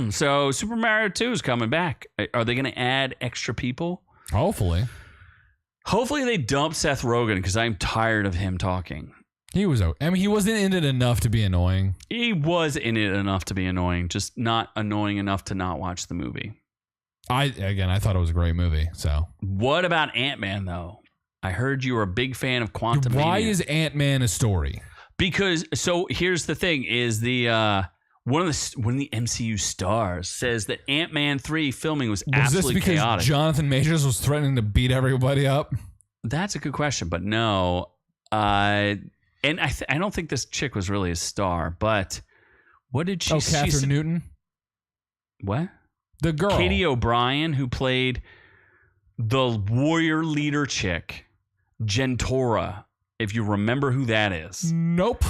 So Super Mario 2 is coming back. Are they going to add extra people? Hopefully. Hopefully they dump Seth Rogen because I'm tired of him talking. He was. I mean, he wasn't in it enough to be annoying. He was in it enough to be annoying, just not annoying enough to not watch the movie. I thought it was a great movie. So what about Ant-Man though? I heard you were a big fan of Quantum Mania. Why is Ant-Man a story? Because so here's the thing: is the one of the MCU stars says that Ant-Man 3 filming was absolutely this because chaotic. Jonathan Majors was threatening to beat everybody up? That's a good question, but no. And I don't think this chick was really a star, but what did she? Oh, Catherine Newton. What? The girl, Katie O'Brien, who played the warrior leader chick, Gentora. If you remember who that is. Nope.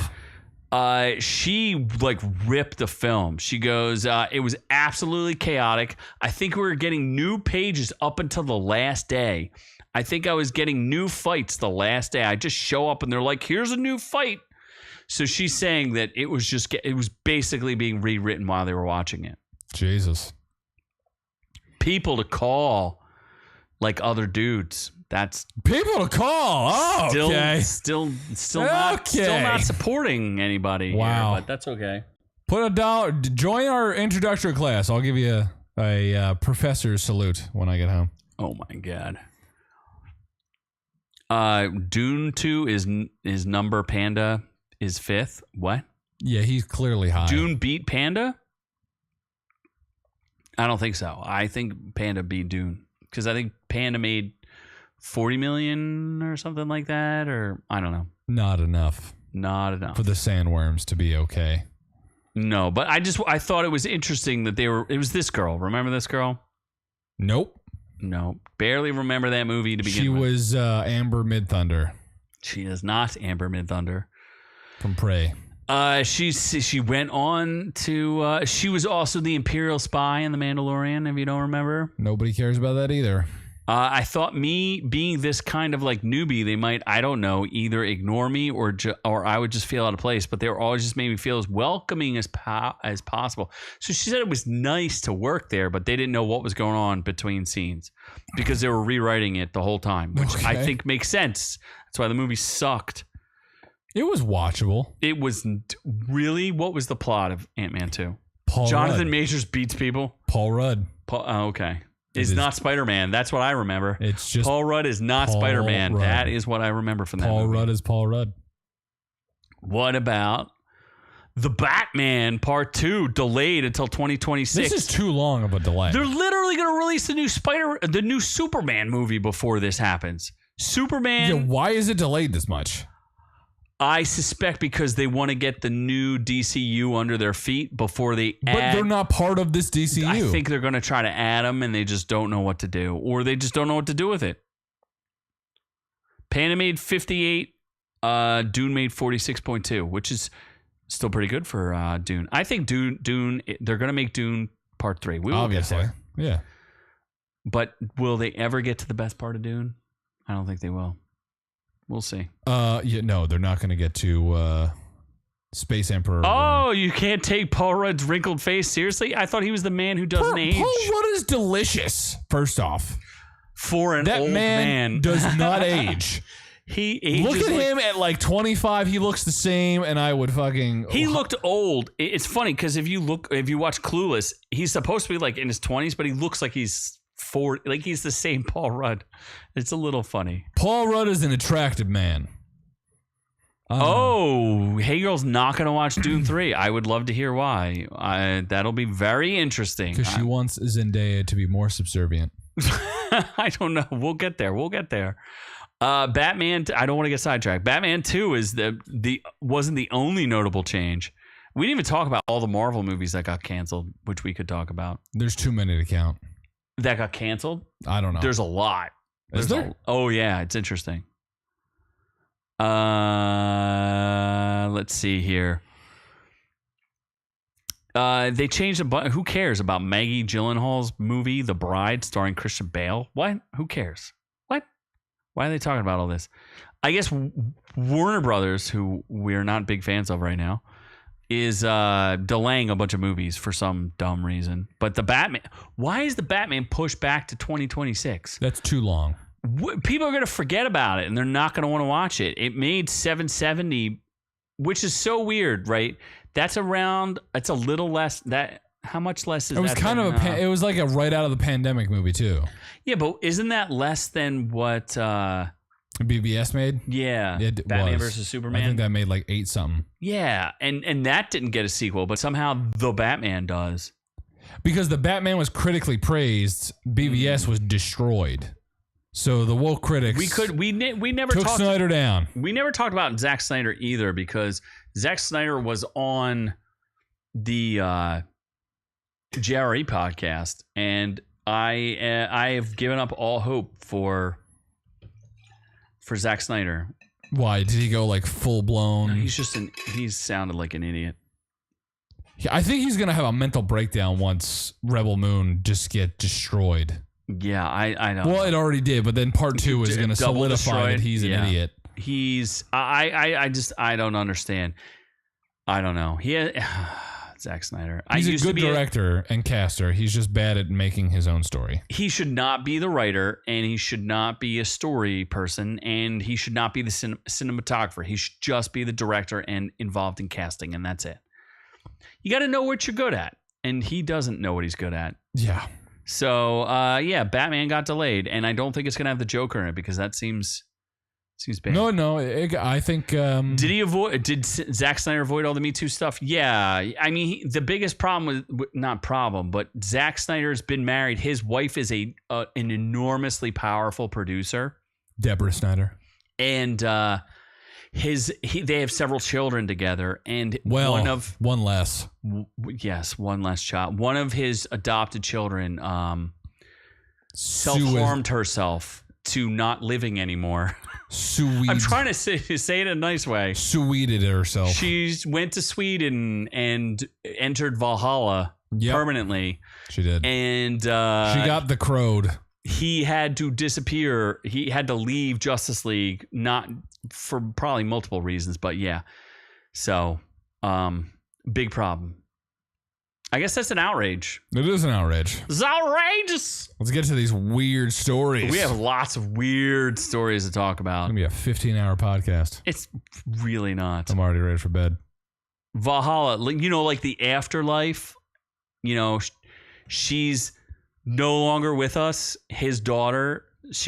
She like ripped the film. She goes, it was absolutely chaotic. I think we were getting new pages up until the last day. I think I was getting new fights the last day. I just show up and they're like, here's a new fight. So she's saying that it was basically being rewritten while they were watching it. Jesus. People to call like other dudes. That's people to call. Oh, okay. Still not supporting anybody. Wow. Here, but that's okay. Put $1. Join our introductory class. I'll give you a professor's salute when I get home. Oh my God. Dune 2 is number Panda is 5th. What? Yeah, he's clearly high. Dune beat Panda? I don't think so. I think Panda beat Dune because I think Panda made 40 million or something like that, or I don't know. Not enough for the sandworms to be okay. No, but I thought it was interesting that it was this girl. Remember this girl? Nope. No, barely remember that movie to begin with. She was Amber Midthunder. She is not Amber Midthunder from Prey. She went on to. She was also the Imperial spy in The Mandalorian. If you don't remember, nobody cares about that either. I thought me being this kind of like newbie, they might, I don't know, either ignore me or I would just feel out of place. But they were always just made me feel as welcoming as possible. So she said it was nice to work there, but they didn't know what was going on between scenes because they were rewriting it the whole time, which I think makes sense. That's why the movie sucked. It was watchable. It was really. What was the plot of Ant-Man 2? Jonathan Rudd. Majors beats people. Paul Rudd. Okay. Is not Spider-Man. That's what I remember. It's just Paul Rudd is not Spider-Man. Rudd. That is what I remember from that movie. Paul Rudd is Paul Rudd. What about The Batman Part 2 delayed until 2026? This is too long of a delay. They're literally going to release the new Superman movie before this happens. Superman. Yeah, why is it delayed this much? I suspect because they want to get the new DCU under their feet before they add. But they're not part of this DCU. I think they're going to try to add them and they just don't know what to do. Or they just don't know what to do with it. Panda made 58. Dune made 46.2, which is still pretty good for Dune. I think Dune, they're going to make Dune Part 3. We will obviously. Get there. Yeah. But will they ever get to the best part of Dune? I don't think they will. We'll see. Yeah, no, they're not going to get to Space Emperor. Oh, you can't take Paul Rudd's wrinkled face seriously? I thought he was the man who doesn't age. Paul Rudd is delicious, first off. For an old man. Does not age. He ages. Look at him at like 25. He looks the same, and I would fucking. He looked old. It's funny because if you watch Clueless, he's supposed to be like in his 20s, but he looks like he's 40. Like he's the same Paul Rudd. It's a little funny. Paul Rudd is an attractive man. Hey Girl's not going to watch Dune 3. I would love to hear why. That'll be very interesting. Because she wants Zendaya to be more subservient. I don't know. We'll get there. Batman. I don't want to get sidetracked. Batman 2 is wasn't the only notable change. We didn't even talk about all the Marvel movies that got canceled, which we could talk about. There's too many to count. That got canceled? I don't know. There's a lot. Is there? Oh yeah, it's interesting. Let's see here. They changed a bunch. Who cares about Maggie Gyllenhaal's movie, The Bride, starring Christian Bale? What? Who cares? What? Why are they talking about all this? I guess Warner Brothers, who we're not big fans of right now, is delaying a bunch of movies for some dumb reason. But the Batman, why is the Batman pushed back to 2026? That's too long. People are going to forget about it, and they're not going to want to watch it. It made $770, which is so weird, right? That's a little less. How much less is that? It was kind of it was like a right out of the pandemic movie too. Yeah, but isn't that less than what BVS made? Yeah, Batman versus Superman. I think that made like 8 something. Yeah, and that didn't get a sequel, but somehow The Batman does. Because the Batman was critically praised, BVS was destroyed. So the woke critics we never took Snyder down. We never talked about Zack Snyder either, because Zack Snyder was on the JRE podcast, and I have given up all hope for Zack Snyder. Why did he go like full blown? No, he's sounded like an idiot. I think he's gonna have a mental breakdown once Rebel Moon just get destroyed. Yeah, I don't. Well, it already did, but then part 2 is going to solidify that he's an idiot. I don't understand. I don't know. Zack Snyder. He's a good director and caster. He's just bad at making his own story. He should not be the writer, and he should not be a story person, and he should not be the cinematographer. He should just be the director and involved in casting, and that's it. You got to know what you're good at, and he doesn't know what he's good at. Yeah. So, Batman got delayed, and I don't think it's going to have the Joker in it, because that seems bad. No, I think... Did Zack Snyder avoid all the Me Too stuff? Yeah. I mean, the biggest problem but Zack Snyder's been married. His wife is an enormously powerful producer. Deborah Snyder. And they have several children together, and one less. Yes, one less child. One of his adopted children self-harmed herself to not living anymore. I'm trying to say it in a nice way. Sueded herself. She went to Sweden and entered Valhalla permanently. She did. And she got the crowed. He had to disappear. He had to leave Justice League, not for probably multiple reasons, but yeah. So, big problem. I guess that's an outrage. It is an outrage. It's outrageous. Let's get to these weird stories. We have lots of weird stories to talk about. It's going to be a 15-hour podcast. It's really not. I'm already ready for bed. Valhalla, like the afterlife, she's no longer with us. His daughter,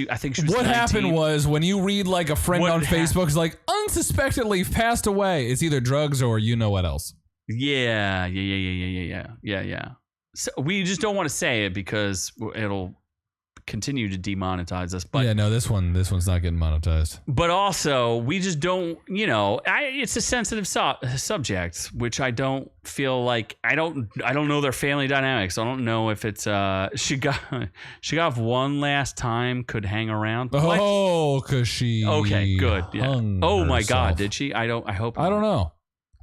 I think she was What 19. happened was, when you read like a friend on Facebook is like, unsuspectedly passed away, it's either drugs or you know what else. Yeah. So we just don't want to say it because it'll continue to demonetize us. But yeah, no, this one's not getting monetized. But also, we just don't, it's a sensitive subject, which I don't feel like I don't know their family dynamics. I don't know if it's she got off one last time, could hang around. Oh, because she okay, good. Yeah. Oh my God, did she? I hope. I don't know.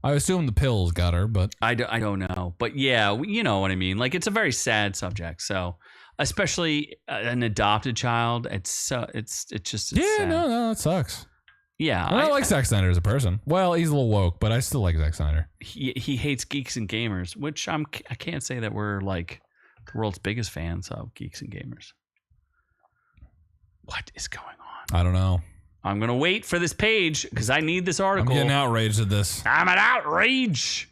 I assume the pills got her, but I don't know. But yeah, you know what I mean. Like, it's a very sad subject. So, especially an adopted child, it's just yeah, sad. no, it sucks. Yeah. I like Zack Snyder as a person. Well, he's a little woke, but I still like Zack Snyder. He hates geeks and gamers, which I can't say that we're like the world's biggest fans of geeks and gamers. What is going on? I don't know. I'm going to wait for this page because I need this article. I'm getting outraged at this. I'm an outrage.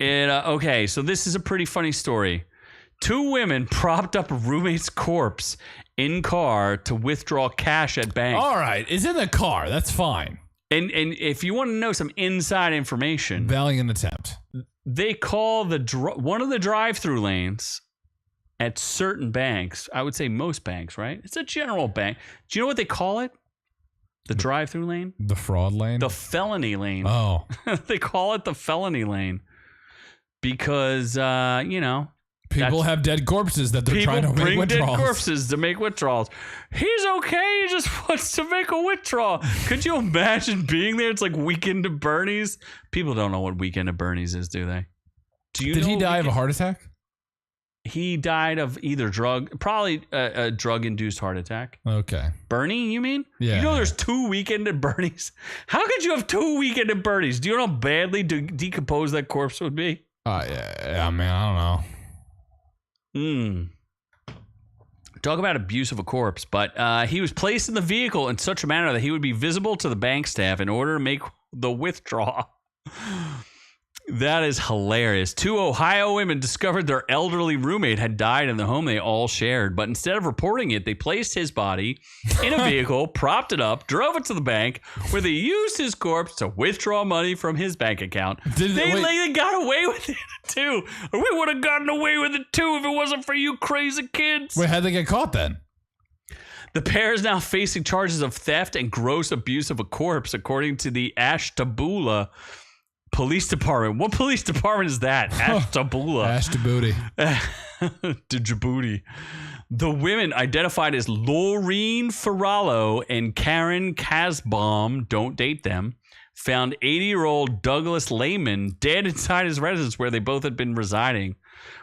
Okay, so this is a pretty funny story. 2 women propped up a roommate's corpse in car to withdraw cash at bank. All right, it's in the car. That's fine. And if you want to know some inside information, valiant attempt. They call one of the drive-through lanes at certain banks. I would say most banks, right? It's a general bank. Do you know what they call it? The drive-through lane? The fraud lane? The felony lane. Oh. They call it the felony lane because, people have dead corpses that they're trying to make withdrawals. People bring dead corpses to make withdrawals. He's okay. He just wants to make a withdrawal. Could you imagine being there? It's like Weekend at Bernie's. People don't know what Weekend at Bernie's is, do they? Did he die of a heart attack? He died of either probably a drug-induced heart attack. Okay. Bernie, you mean? Yeah. You know there's 2 Weekend at Bernie's? How could you have 2 Weekend at Bernie's? Do you know how badly decomposed that corpse would be? Yeah, man, I don't know. Talk about abuse of a corpse. But he was placed in the vehicle in such a manner that he would be visible to the bank staff in order to make the withdrawal. That is hilarious. 2 Ohio women discovered their elderly roommate had died in the home they all shared, but instead of reporting it, they placed his body in a vehicle, propped it up, drove it to the bank, where they used his corpse to withdraw money from his bank account. They got away with it, too. We would have gotten away with it, too, if it wasn't for you crazy kids. Wait, how'd they get caught, then? The pair is now facing charges of theft and gross abuse of a corpse, according to the Ashtabula Police Department. What police department is that? Ashtabula. Ashtabooty. Djibouti. The women, identified as Laureen Ferrallo and Karen Kasbaum, don't date them, found 80-year-old Douglas Lehman dead inside his residence where they both had been residing.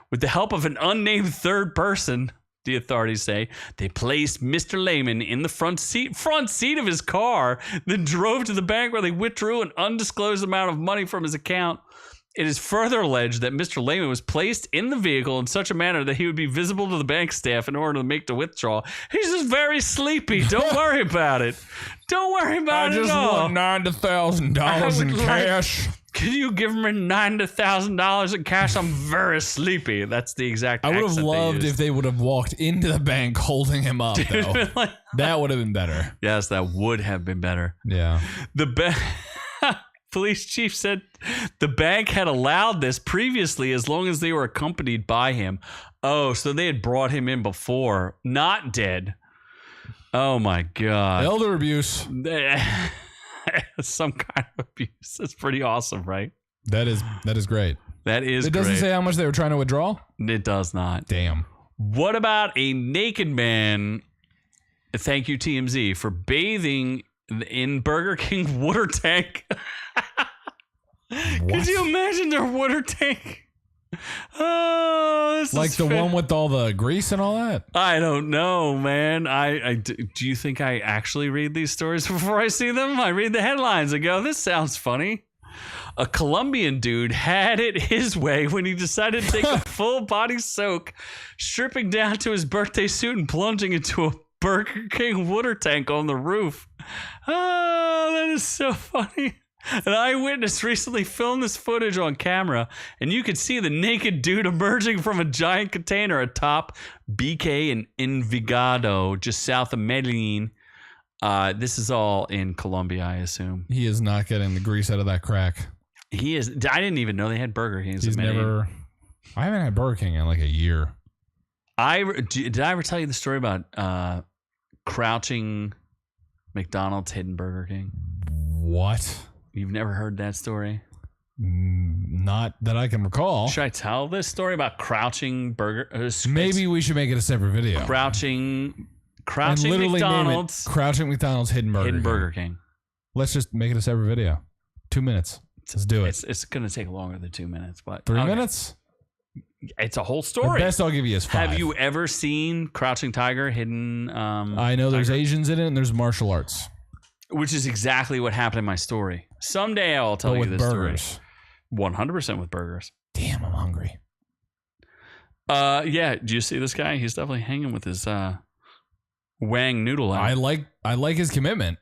With the help of an unnamed third person, the authorities say, they placed Mr. Lehman in the front seat of his car, then drove to the bank where they withdrew an undisclosed amount of money from his account. It is further alleged that Mr. Lehman was placed in the vehicle in such a manner that he would be visible to the bank staff in order to make the withdrawal. He's just very sleepy. Don't worry about it. Don't worry about it at all. I just want $90,000 in cash. Can you give me $90,000 in cash? I'm very sleepy. That's the exact I would have accent loved if they would have walked into the bank holding him up, though. That would have been better. Yes, that would have been better. Yeah. The police chief said the bank had allowed this previously as long as they were accompanied by him. Oh, so they had brought him in before, not dead. Oh, my God. Elder abuse. Some kind of abuse. That's pretty awesome, right? That is great. That is great. It doesn't say how much they were trying to withdraw? It does not. Damn. What about a naked man? Thank you, TMZ, for bathing in Burger King water tank. Could you imagine their water tank? Oh, this like is the one with all the grease and all that? I don't know, man. Do you think I actually read these stories before I see them? I read the headlines and go, this sounds funny. A Colombian dude had it his way when he decided to take a full body soak, stripping down to his birthday suit and plunging into a Burger King water tank on the roof. Oh, that is so funny. An eyewitness recently filmed this footage on camera, and you could see the naked dude emerging from a giant container atop BK in Envigado, just south of Medellin. This is all in Colombia, I assume. He is not getting the grease out of that crack. He is. I didn't even know they had Burger Kings. I haven't had Burger King in like a year. Did I ever tell you the story about crouching McDonald's hidden Burger King? What? You've never heard that story? Not that I can recall. Should I tell this story about crouching burger? Maybe we should make it a separate video. Crouching McDonald's. Crouching McDonald's hidden Burger King. Let's just make it a separate video. 2 minutes. Let's do it. It's going to take longer than 2 minutes, but 3 minutes? It's a whole story. The best I'll give you is 5. Have you ever seen Crouching Tiger, Hidden? I know there's Asians in it and there's martial arts. Which is exactly what happened in my story. Someday I'll tell you this burgers. story. 100% with burgers. Damn, I'm hungry. Yeah. Do you see this guy? He's definitely hanging with his Wang noodle out. I like his commitment.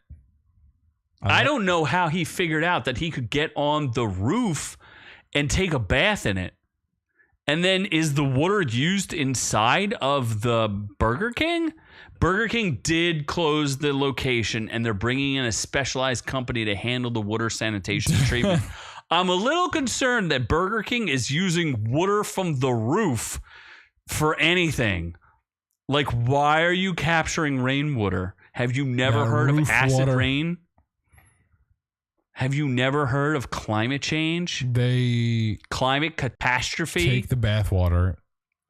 I don't know how he figured out that he could get on the roof and take a bath in it. And then is the water used inside of the Burger King? Burger King did close the location, and they're bringing in a specialized company to handle the water sanitation treatment. I'm a little concerned that Burger King is using water from the roof for anything. Like, why are you capturing rainwater? Have you never heard of acid rain? Have you never heard of climate change? Climate catastrophe? Take the bathwater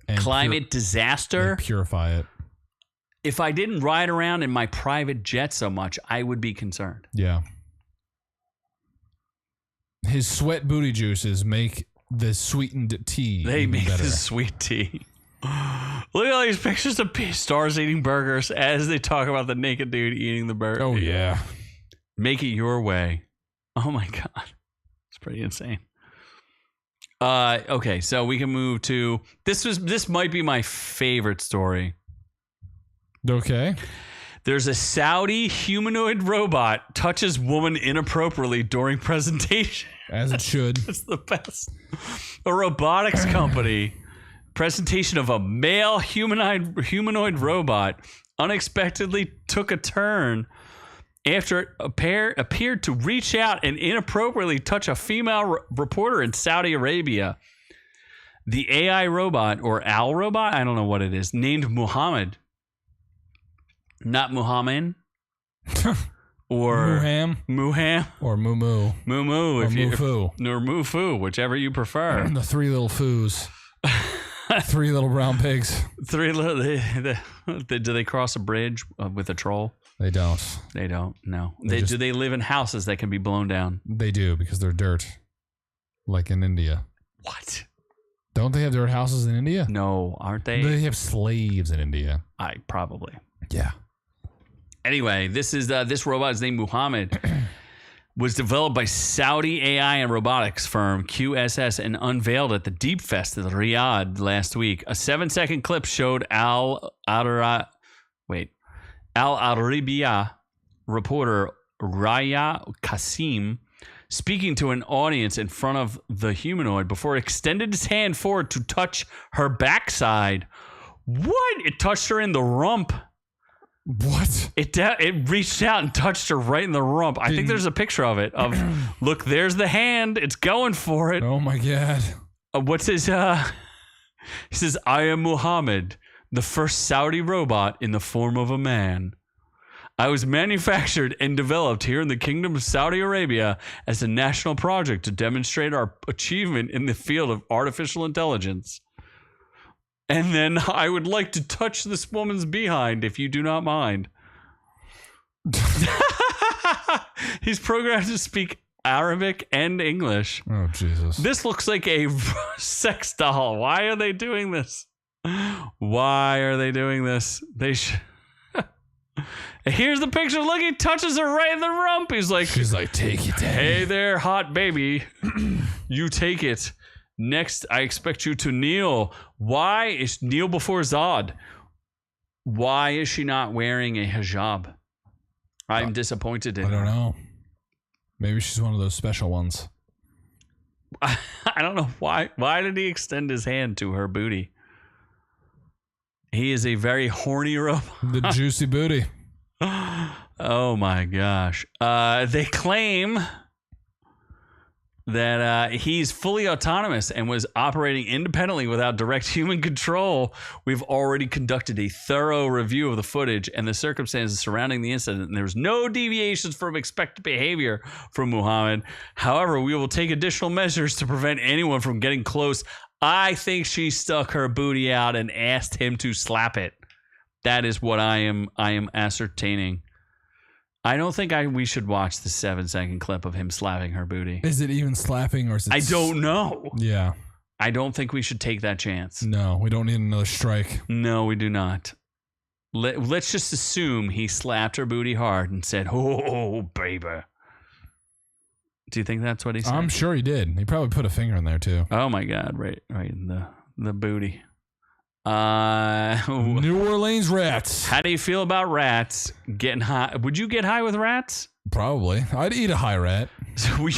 and climate disaster? And purify it. If I didn't ride around in my private jet so much, I would be concerned. Yeah. His sweat booty juices make the sweetened tea. They make the sweet tea. Look at all these pictures of stars eating burgers as they talk about the naked dude eating the burger. Oh, yeah. Make it your way. Oh, my God. It's pretty insane. Okay, so we can move to... This might be my favorite story. Okay. There's a Saudi humanoid robot touches woman inappropriately during presentation. As it should. It's the best. A robotics company presentation of a male humanoid robot unexpectedly took a turn after it appeared to reach out and inappropriately touch a female reporter in Saudi Arabia. The AI robot, or Al robot, I don't know what it is, named Muhammad. Not Muhammad. Or Muham. Or Moo. Moo. Or Mufu. Or Mufu, whichever you prefer. The three little foos. 3 little brown pigs. 3 little... do they cross a bridge with a troll? They don't. They don't, no. Do they live in houses that can be blown down? They do, because they're dirt. Like in India. What? Don't they have dirt houses in India? No, aren't they? They have slaves in India. Probably. Yeah. Anyway, this robot is named Muhammad. Was developed by Saudi AI and robotics firm QSS and unveiled at the Deep Fest in Riyadh last week. A 7-second clip showed Al Arabiya reporter Raya Qasim speaking to an audience in front of the humanoid before it extended his hand forward to touch her backside. What? It touched her in the rump. What? It reached out and touched her right in the rump. I think there's a picture of it. Look, there's the hand. It's going for it. Oh my God. What's his? He says, "I am Muhammad, the first Saudi robot in the form of a man. I was manufactured and developed here in the Kingdom of Saudi Arabia as a national project to demonstrate our achievement in the field of artificial intelligence. And then I would like to touch this woman's behind, if you do not mind." He's programmed to speak Arabic and English. Oh, Jesus. This looks like a sex doll. Why are they doing this? Why are they doing this? They should... Here's the picture. Look, he touches her right in the rump. She's like, take it, Daddy. Hey there, hot baby. You take it. Next, I expect you to kneel. Why is kneel before Zod? Why is she not wearing a hijab? I'm disappointed in her. I don't know. Maybe she's one of those special ones. I don't know why. Why did he extend his hand to her booty? He is a very horny robot. The juicy booty. Oh my gosh. They claim that he's fully autonomous and was operating independently without direct human control. We've already conducted a thorough review of the footage and the circumstances surrounding the incident, and there's no deviations from expected behavior from Muhammad. However, we will take additional measures to prevent anyone from getting close. I think she stuck her booty out and asked him to slap it. That is what I am ascertaining. I don't think we should watch the 7-second clip of him slapping her booty. Is it even slapping or is it... I don't know. Yeah. I don't think we should take that chance. No, we don't need another strike. No, we do not. Let's just assume he slapped her booty hard and said, "Oh, baby." Do you think that's what he said? I'm sure he did. He probably put a finger in there too. Oh my God! Right in the booty. New Orleans rats. How do you feel about rats getting high? Would you get high with rats? Probably. I'd eat a high rat. So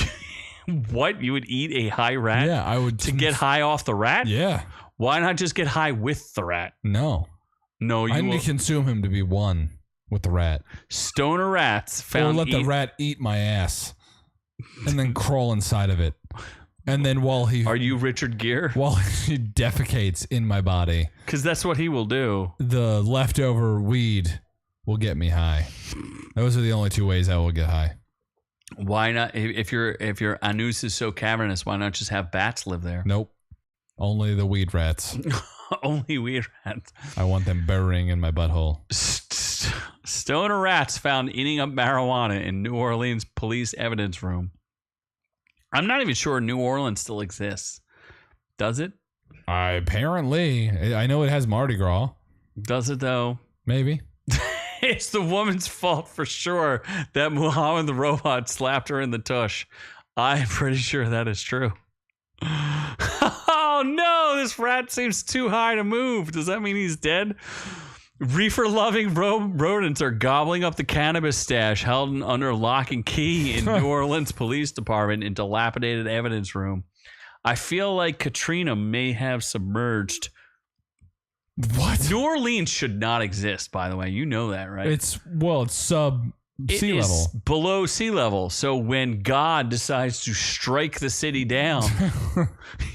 what? You would eat a high rat? Yeah, I would. To get high off the rat? Yeah. Why not just get high with the rat? No, I need to consume him to be one with the rat. Stoner rats found. Or let the rat eat my ass, and then crawl inside of it, and then Are you Richard Gere? While he defecates in my body, because that's what he will do. The leftover weed will get me high. Those are the only two ways I will get high. Why not? If your anus is so cavernous, why not just have bats live there? Nope. Only the weed rats. Only weed rats. I want them burying in my butthole. Stoner rats found eating up marijuana in New Orleans police evidence room. I'm not even sure New Orleans still exists. Does it? Apparently. I know it has Mardi Gras. Does it though? Maybe. It's the woman's fault for sure that Muhammad the robot slapped her in the tush. I'm pretty sure that is true. Oh no, this rat seems too high to move. Does that mean he's dead? Reefer-loving rodents are gobbling up the cannabis stash held under lock and key in New Orleans Police Department in dilapidated evidence room. I feel like Katrina may have submerged. What? New Orleans should not exist, by the way. You know that, right? It's sub sea level. Below sea level. So when God decides to strike the city down,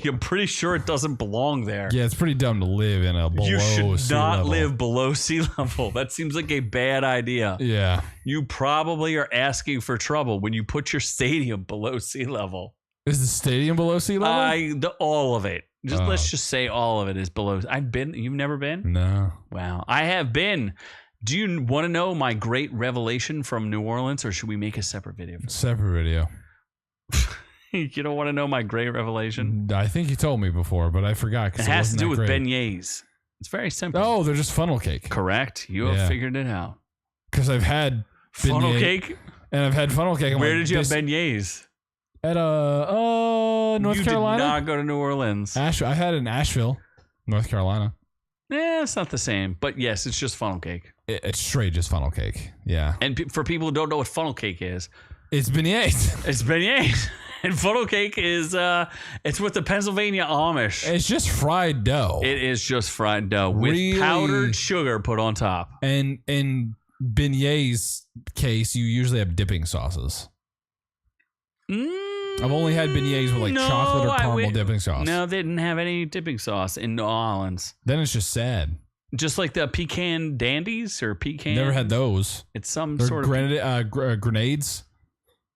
I'm pretty sure it doesn't belong there. Yeah, it's pretty dumb to live in a below sea level. You should not live below sea level. That seems like a bad idea. Yeah. You probably are asking for trouble when you put your stadium below sea level. Is the stadium below sea level? All of it. Let's just say all of it is below. You've never been? No. Wow. I have been. Do you want to know my great revelation from New Orleans, or should we make a separate video? Separate video. You don't want to know my great revelation? I think you told me before, but I forgot. It has to do with beignets. It's very simple. Oh, they're just funnel cake. Correct. You have figured it out. Because I've had funnel cake, and I've had funnel cake. Where did you have beignets? At North Carolina. You did not go to New Orleans. I had it in Asheville, North Carolina. Yeah, it's not the same, but yes, it's just funnel cake. It's straight just funnel cake. Yeah. And for people who don't know what funnel cake is, it's beignets. It's beignets. And funnel cake is it's with the Pennsylvania Amish. It's just fried dough. It is just fried dough with powdered sugar put on top. And in beignets case, you usually have dipping sauces. I've only had beignets with chocolate or caramel dipping sauce. No, they didn't have any dipping sauce in New Orleans. Then it's just sad. Just like the pecan dandies or pecan. Never had those. It's some They're sort of grenades.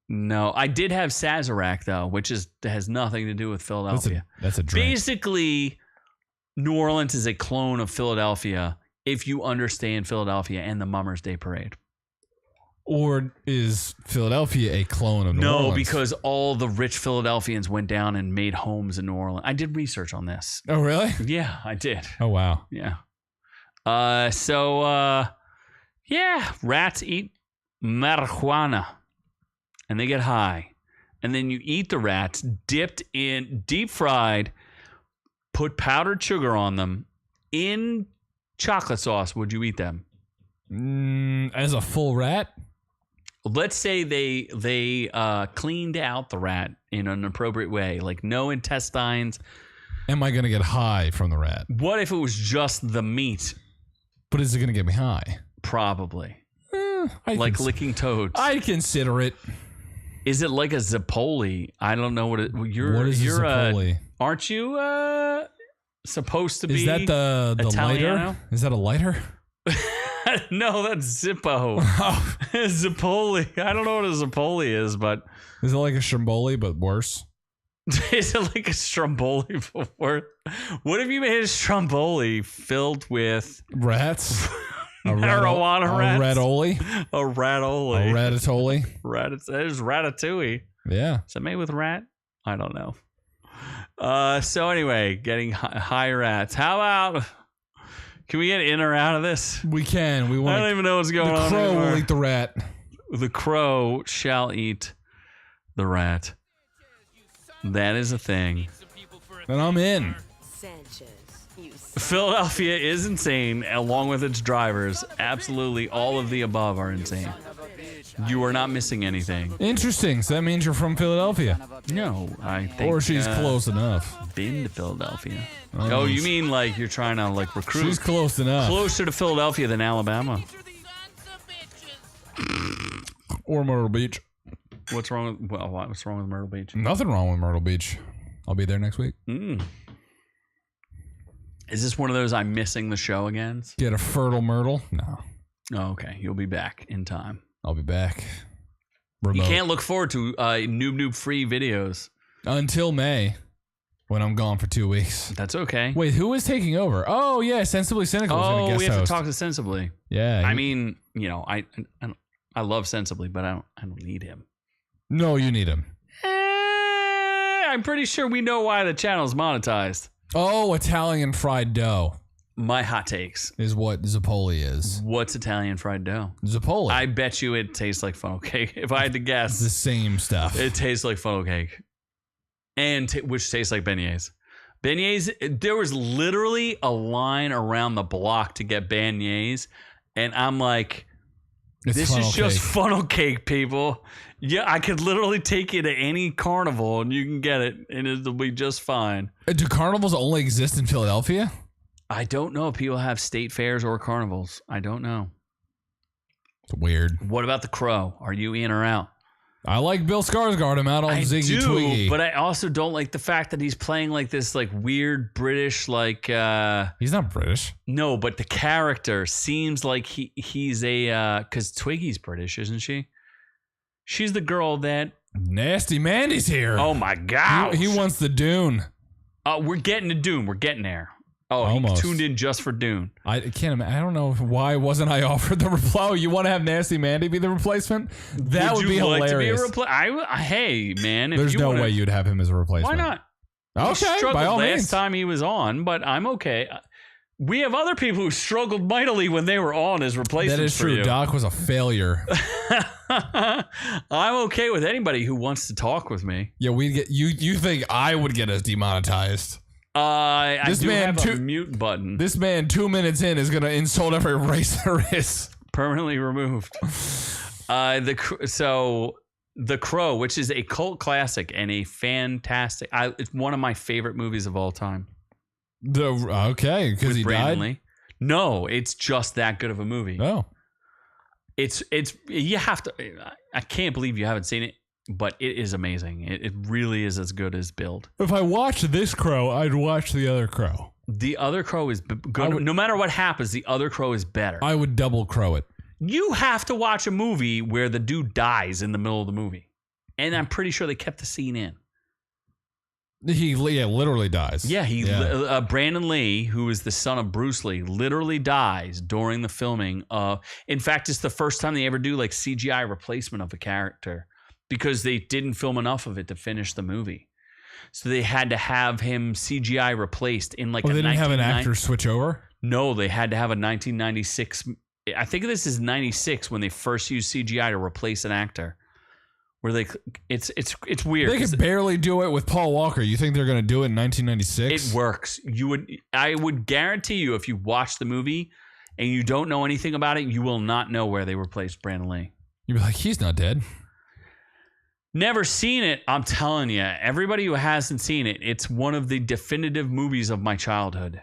No, I did have Sazerac though, which has nothing to do with Philadelphia. That's a drink. Basically, New Orleans is a clone of Philadelphia if you understand Philadelphia and the Mummers Day Parade. Or is Philadelphia a clone of New Orleans? No, because all the rich Philadelphians went down and made homes in New Orleans. I did research on this. Oh, really? Yeah, I did. Oh, wow. Yeah. Rats eat marijuana and they get high. And then you eat the rats dipped in, deep fried, put powdered sugar on them in chocolate sauce. Would you eat them? As a full rat? Let's say they cleaned out the rat in an appropriate way, like no intestines. Am I going to get high from the rat? What if it was just the meat? But is it going to get me high? Probably. Licking toads. I'd consider it. Is it like a Zipoli? I don't know what it. What is a Zipoli? Aren't you supposed to be? Is that the lighter? Is that a lighter? No, that's Zippo. Zipoli. I don't know what a Zipoli is, but is it like a Stromboli but worse? Is it like a Stromboli but worse? What if you made a Stromboli filled with rats? Marijuana rats? A ratoli? A ratoli. A ratatoli? There's ratatouille. Yeah. Is that made with rat? I don't know. So anyway, getting high rats. How about Can we get in or out of this? We can. We want. I don't even know what's going on. The crow anymore. will eat the rat. The crow shall eat the rat. That is a thing. And I'm in. Philadelphia is insane, along with its drivers. Absolutely, all of the above are insane. You are not missing anything. Interesting. So that means you're from Philadelphia. No, I think. Or she's close enough. Been to Philadelphia. Oh, you mean like you're trying to like recruit? She's close enough. Closer to Philadelphia than Alabama. Or Myrtle Beach. What's wrong with what's wrong with Myrtle Beach? Nothing wrong with Myrtle Beach. I'll be there next week. Is this one of those I'm missing the show again? Get a fertile Myrtle? No. Oh, okay, you'll be back in time. I'll be back. Remote. You can't look forward to noob free videos until May, when I'm gone for 2 weeks. That's okay. Wait, who is taking over? Oh yeah, Sensibly Cynical. Oh, we have to talk to Sensibly. Yeah. I mean, you know, I love Sensibly, but I don't need him. No, you need him. I'm pretty sure we know why the channel is monetized. Oh, Italian fried dough. My hot takes is what Zapoli is. What's Italian fried dough? Zapoli. I bet you it tastes like funnel cake. If I had to guess, it's the same stuff. It tastes like funnel cake, and which tastes like beignets. Beignets. There was literally a line around the block to get beignets, and I'm like, this is just funnel cake, people. Yeah, I could literally take you to any carnival and you can get it, and it'll be just fine. Do carnivals only exist in Philadelphia? I don't know if people have state fairs or carnivals. I don't know. It's weird. What about the crow? Are you in or out? I like Bill Skarsgård. I'm out on Ziggy Twiggy. But I also don't like the fact that he's playing like this like weird British like he's not British. No, but the character seems like he's a cuz Twiggy's British, isn't she? She's the girl that Nasty Mandy's here. Oh my god. He wants the Dune. We're getting to Dune. We're getting there. Oh, almost. He tuned in just for Dune. I can't imagine. I don't know why wasn't I offered the reply. You want to have Nasty Mandy be the replacement? That would be hilarious. Hey, man. There's no way you'd have him as a replacement. Why not? Okay, by all means. Last time he was on, but I'm okay. We have other people who struggled mightily when they were on as replacements. That is true. Doc was a failure. I'm okay with anybody who wants to talk with me. Yeah, we get you. You think I would get us demonetized? I do have a mute button. This man 2 minutes in is gonna insult every race there is. Permanently removed. The Crow, which is a cult classic and a fantastic. It's one of my favorite movies of all time. Okay, because he died. Lee. No, it's just that good of a movie. Oh, it's you have to. I can't believe you haven't seen it. But it is amazing. It really is as good as Build. If I watched this Crow, I'd watch the other Crow. The other Crow is good. No matter what happens, the other Crow is better. I would double Crow it. You have to watch a movie where the dude dies in the middle of the movie. And I'm pretty sure they kept the scene in. He literally dies. Yeah, Brandon Lee, who is the son of Bruce Lee, literally dies during the filming of... In fact, it's the first time they ever do like CGI replacement of a character. Because they didn't film enough of it to finish the movie. So they had to have him CGI replaced in like they didn't have an actor switch over? No, they had to have a 1996... I think this is 96 when they first used CGI to replace an actor. Where they... It's weird. They could barely do it with Paul Walker. You think they're going to do it in 1996? It works. I would guarantee you if you watch the movie and you don't know anything about it, you will not know where they replaced Brandon Lee. You'd be like, he's not dead. Never seen it. I'm telling you, everybody who hasn't seen it, it's one of the definitive movies of my childhood.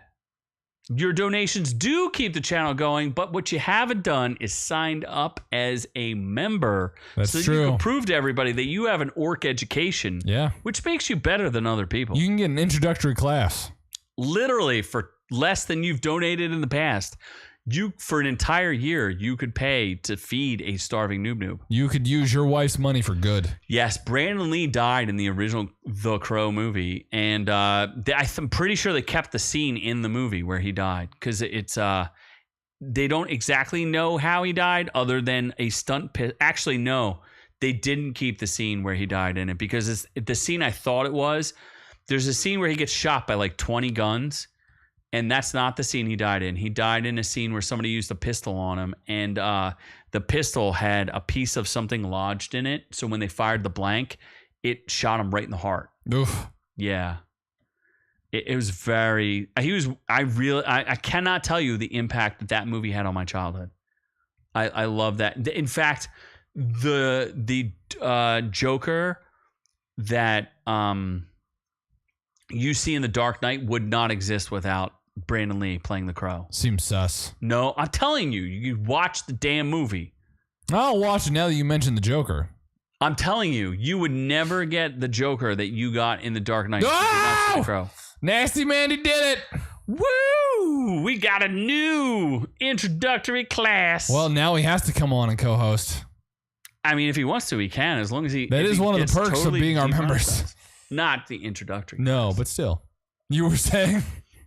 Your donations do keep the channel going, but what you haven't done is signed up as a member. That's so true. You can prove to everybody that you have an orc education. Yeah. Which makes you better than other people. You can get an introductory class. Literally, for less than you've donated in the past. For an entire year, you could pay to feed a starving noob. You could use your wife's money for good. Yes, Brandon Lee died in the original The Crow movie, and I'm pretty sure they kept the scene in the movie where he died because it's they don't exactly know how he died other than a stunt pit. Actually, no, they didn't keep the scene where he died in it because it's the scene I thought it was. There's a scene where he gets shot by like 20 guns. And that's not the scene he died in. He died in a scene where somebody used a pistol on him, and the pistol had a piece of something lodged in it. So when they fired the blank, it shot him right in the heart. Oof. Yeah. It was very... I cannot tell you the impact that movie had on my childhood. I love that. In fact, the Joker that you see in The Dark Knight would not exist without Brandon Lee playing the Crow. Seems sus. No, I'm telling you, you watch the damn movie. I'll watch it now that you mentioned the Joker. I'm telling you, you would never get the Joker that you got in The Dark Knight. Oh! The Crow. Nasty Mandy did it. Woo! We got a new introductory class. Well, now he has to come on and co-host. I mean, if he wants to, he can, as long as he... That is one of the perks totally of being our members. Not the introductory. No, class. But still. You were saying?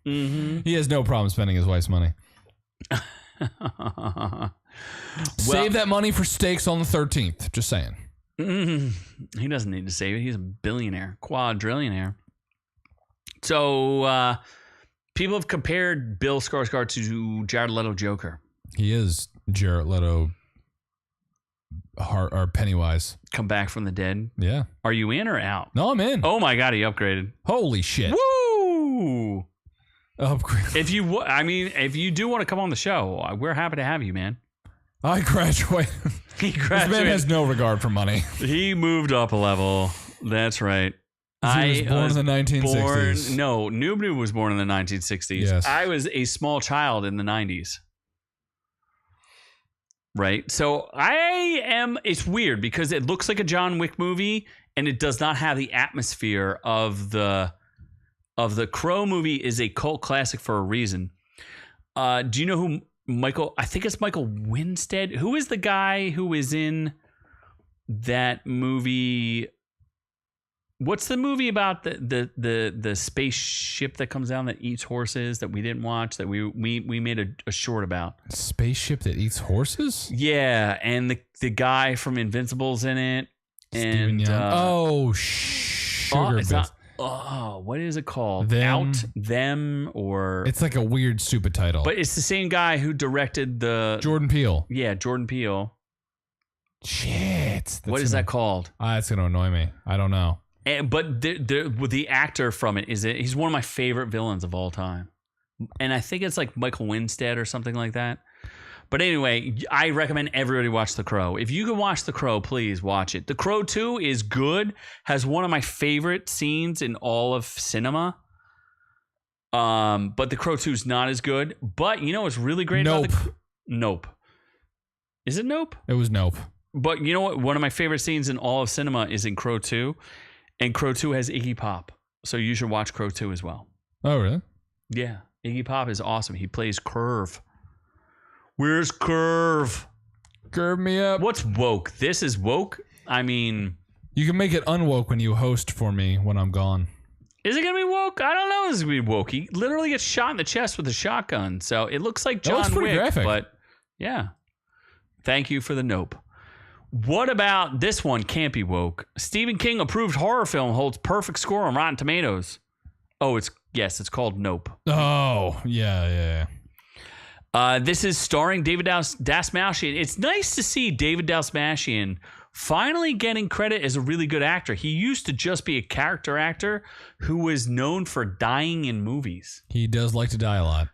Mm-hmm. He has no problem spending his wife's money. Save that money for steaks on the 13th. Just saying. He doesn't need to save it. He's a billionaire, quadrillionaire. So people have compared Bill Skarsgård to Jared Leto Joker. He is Jared Leto or Pennywise. Come back from the dead. Yeah. Are you in or out? No, I'm in. Oh my God, he upgraded. Holy shit. Woo! Upgrade. If you do want to come on the show, we're happy to have you, man. I graduated. He This graduated. man has no regard for money. He moved up a level. That's right. He was born in the 1960s. Nube was born in the 1960s. Yes. I was a small child in the 90s. Right? So it's weird because it looks like a John Wick movie and it does not have the atmosphere of the Crow movie. Is a cult classic for a reason. Do you know who I think it's Michael Winstead. Who is the guy who is in that movie? What's the movie about the spaceship that comes down that eats horses that we didn't watch that we made a short about? Spaceship that eats horses? Yeah, and the guy from Invincible's in it. Steven Yeun. Sugar Bits. What is it called? Them. Or It's like a weird stupid title. but it's the same guy who directed the Jordan Peele. Yeah, Jordan Peele. Shit. What is that called? That's going to annoy me. I don't know. But the actor from it he's one of my favorite villains of all time, and I think it's like Michael Winstead or something like that. But anyway, I recommend everybody watch The Crow. If you can watch The Crow, please watch it. The Crow 2 is good. Has one of my favorite scenes in all of cinema. But The Crow 2 is not as good. But you know what's really great about Nope. Is it Nope? It was Nope. But you know what? One of my favorite scenes in all of cinema is in Crow 2. And Crow 2 has Iggy Pop. So you should watch Crow 2 as well. Oh, really? Yeah. Iggy Pop is awesome. He plays Curve. Where's Curve? Curve me up. What's woke? This is woke? I mean... You can make it unwoke when you host for me when I'm gone. Is it going to be woke? I don't know if it's going to be woke. He literally gets shot in the chest with a shotgun. So it looks like John Wick. Pretty graphic. But yeah. Thank you for the nope. What about this one? Can't be woke. Stephen King approved horror film holds perfect score on Rotten Tomatoes. Oh, it's called Nope. Oh, yeah. This is starring David Dastmalchian. It's nice to see David Dastmalchian finally getting credit as a really good actor. He used to just be a character actor who was known for dying in movies. He does like to die a lot.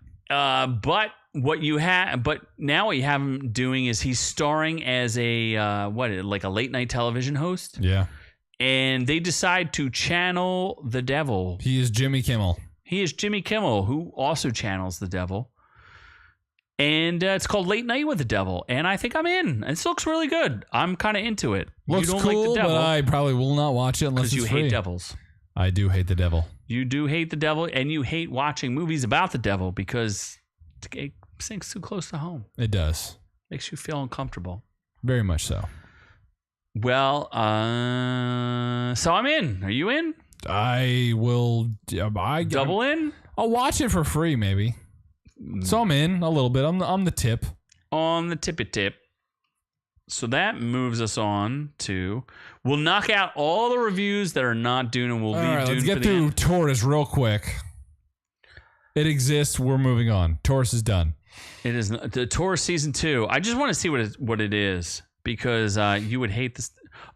But now what you have him doing is he's starring as a late night television host. Yeah. And they decide to channel the devil. He is Jimmy Kimmel. He is Jimmy Kimmel, who also channels the devil. And it's called Late Night with the Devil. And I think I'm in. This looks really good. I'm kind of into it. Looks you don't cool, like the devil, but I probably will not watch it unless it's you free. hate devils. I do hate the devil. You do hate the devil, and you hate watching movies about the devil because it sinks too close to home. It does. Makes you feel uncomfortable. Very much so. Well, so I'm in. Are you in? I will. Double in? I'll watch it for free, maybe. So I'm in a little bit. I'm the tip. On the tippy tip. So that moves us on to... We'll knock out all the reviews that are not Dune, and we'll leave Dune let's get for the through end. Tortoise real quick. It exists. We're moving on. Taurus is done. It is the Taurus season 2. I just want to see what it is because you would hate this.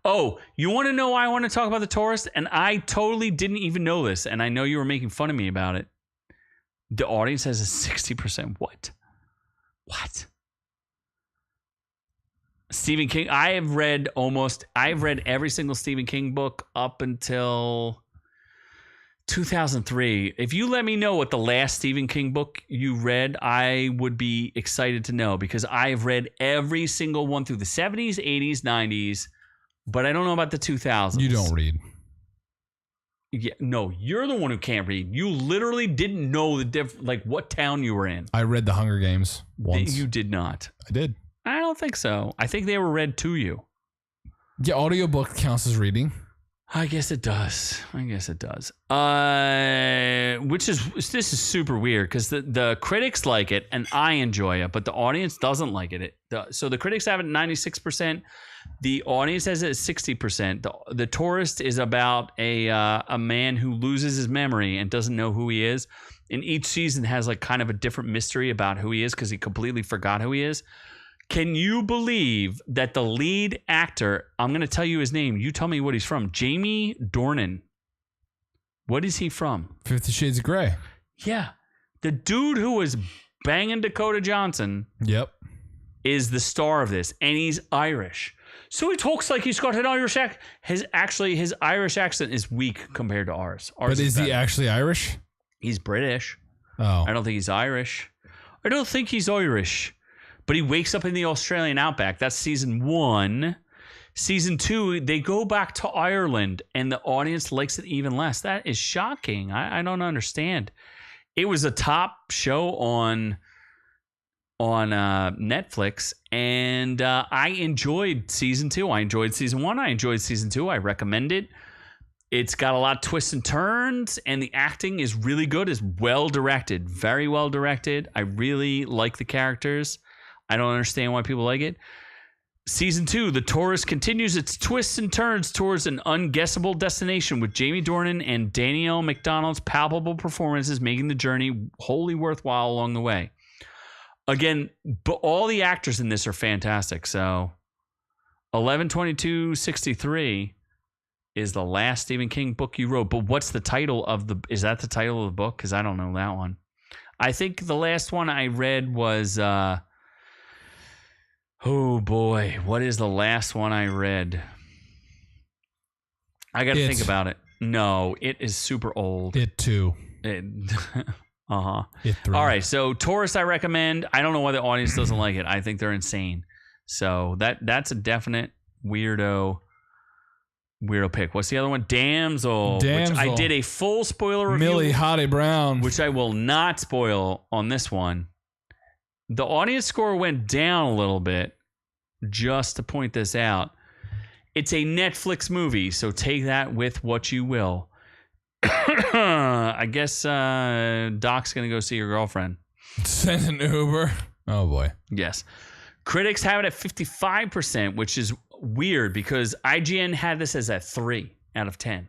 Oh, you want to know why I want to talk about the Taurus? And I totally didn't even know this, and I know you were making fun of me about it. The audience has a 60%. What? Stephen King. I've read every single Stephen King book up until 2003. If you let me know what the last Stephen King book you read, I would be excited to know because I've read every single one through the 70s, 80s, 90s, but I don't know about the 2000s. You don't read. Yeah, no, you're the one who can't read. You literally didn't know what town you were in. I read The Hunger Games once. You did not. I did. I don't think so. I think they were read to you. Yeah, audiobook counts as reading. I guess it does. This is super weird because the critics like it and I enjoy it, but the audience doesn't like it. So the critics have it at 96%. The audience has it at 60%. The Tourist is about a man who loses his memory and doesn't know who he is. And each season has like kind of a different mystery about who he is because he completely forgot who he is. Can you believe that the lead actor, I'm going to tell you his name. You tell me what he's from. Jamie Dornan. What is he from? 50 Shades of Grey. Yeah. The dude who was banging Dakota Johnson. Yep. Is the star of this. And he's Irish. So he talks like he's got an Irish accent. His Irish accent is weak compared to ours. But is he actually Irish? He's British. Oh. I don't think he's Irish. But he wakes up in the Australian outback. That's season 1. Season 2, they go back to Ireland, and the audience likes it even less. That is shocking. I don't understand. It was a top show on Netflix, and I enjoyed season 2. I enjoyed season 1. I enjoyed season 2. I recommend it. It's got a lot of twists and turns, and the acting is really good. It's well directed, very well directed. I really like the characters. I don't understand why people like it. Season 2, The Tourist continues its twists and turns towards an unguessable destination with Jamie Dornan and Danielle McDonald's palpable performances making the journey wholly worthwhile along the way. Again, but all the actors in this are fantastic. So 11/22/63 is the last Stephen King book you wrote. But what's the title of is that the title of the book? Because I don't know that one. I think the last one I read was... oh boy, what is the last one I read? I got to think about it. No, it is super old. It 2. Uh-huh. It 3. All right, so Taurus I recommend. I don't know why the audience doesn't like it. I think they're insane. So that's a definite weirdo pick. What's the other one? Damsel. Which I did a full spoiler review. Millie Hottie Brown. Which I will not spoil on this one. The audience score went down a little bit, just to point this out. It's a Netflix movie, so take that with what you will. I guess Doc's going to go see your girlfriend. Send an Uber. Oh, boy. Yes. Critics have it at 55%, which is weird because IGN had this as a 3 out of 10.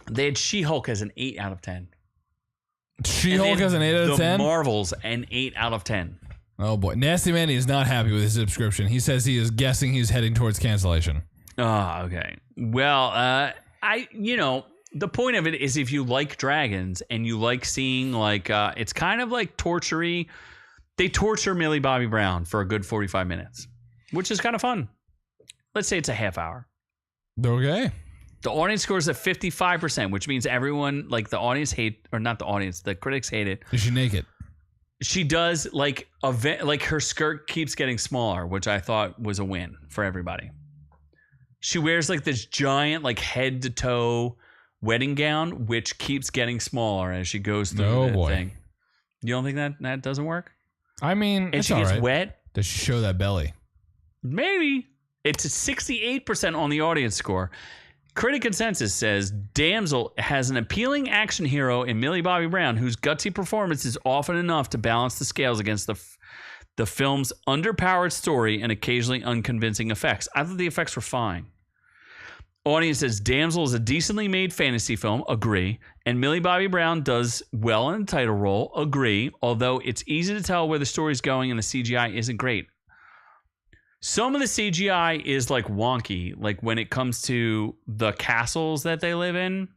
They had She-Hulk as an 8 out of 10. She-Hulk has an 8 out of 10? The Marvels, an 8 out of 10. Oh, boy. Nasty Manny is not happy with his subscription. He says he is guessing he's heading towards cancellation. Oh, okay. Well, the point of it is if you like dragons and you like seeing, it's kind of like torture-y. They torture Millie Bobby Brown for a good 45 minutes, which is kind of fun. Let's say it's a half hour. Okay. The audience scores at 55%, which means everyone, the audience the critics hate it. Is she naked? She does, her skirt keeps getting smaller, which I thought was a win for everybody. She wears, this giant, head to toe wedding gown, which keeps getting smaller as she goes through the thing. You don't think that doesn't work? I mean, and she gets wet. Does she show that belly? Maybe. It's a 68% on the audience score. Critic consensus says Damsel has an appealing action hero in Millie Bobby Brown, whose gutsy performance is often enough to balance the scales against the film's underpowered story and occasionally unconvincing effects. I thought the effects were fine. Audience says Damsel is a decently made fantasy film. Agree. And Millie Bobby Brown does well in the title role. Agree. Although it's easy to tell where the story's going and the CGI isn't great. Some of the CGI is like wonky, like when it comes to the castles that they live in.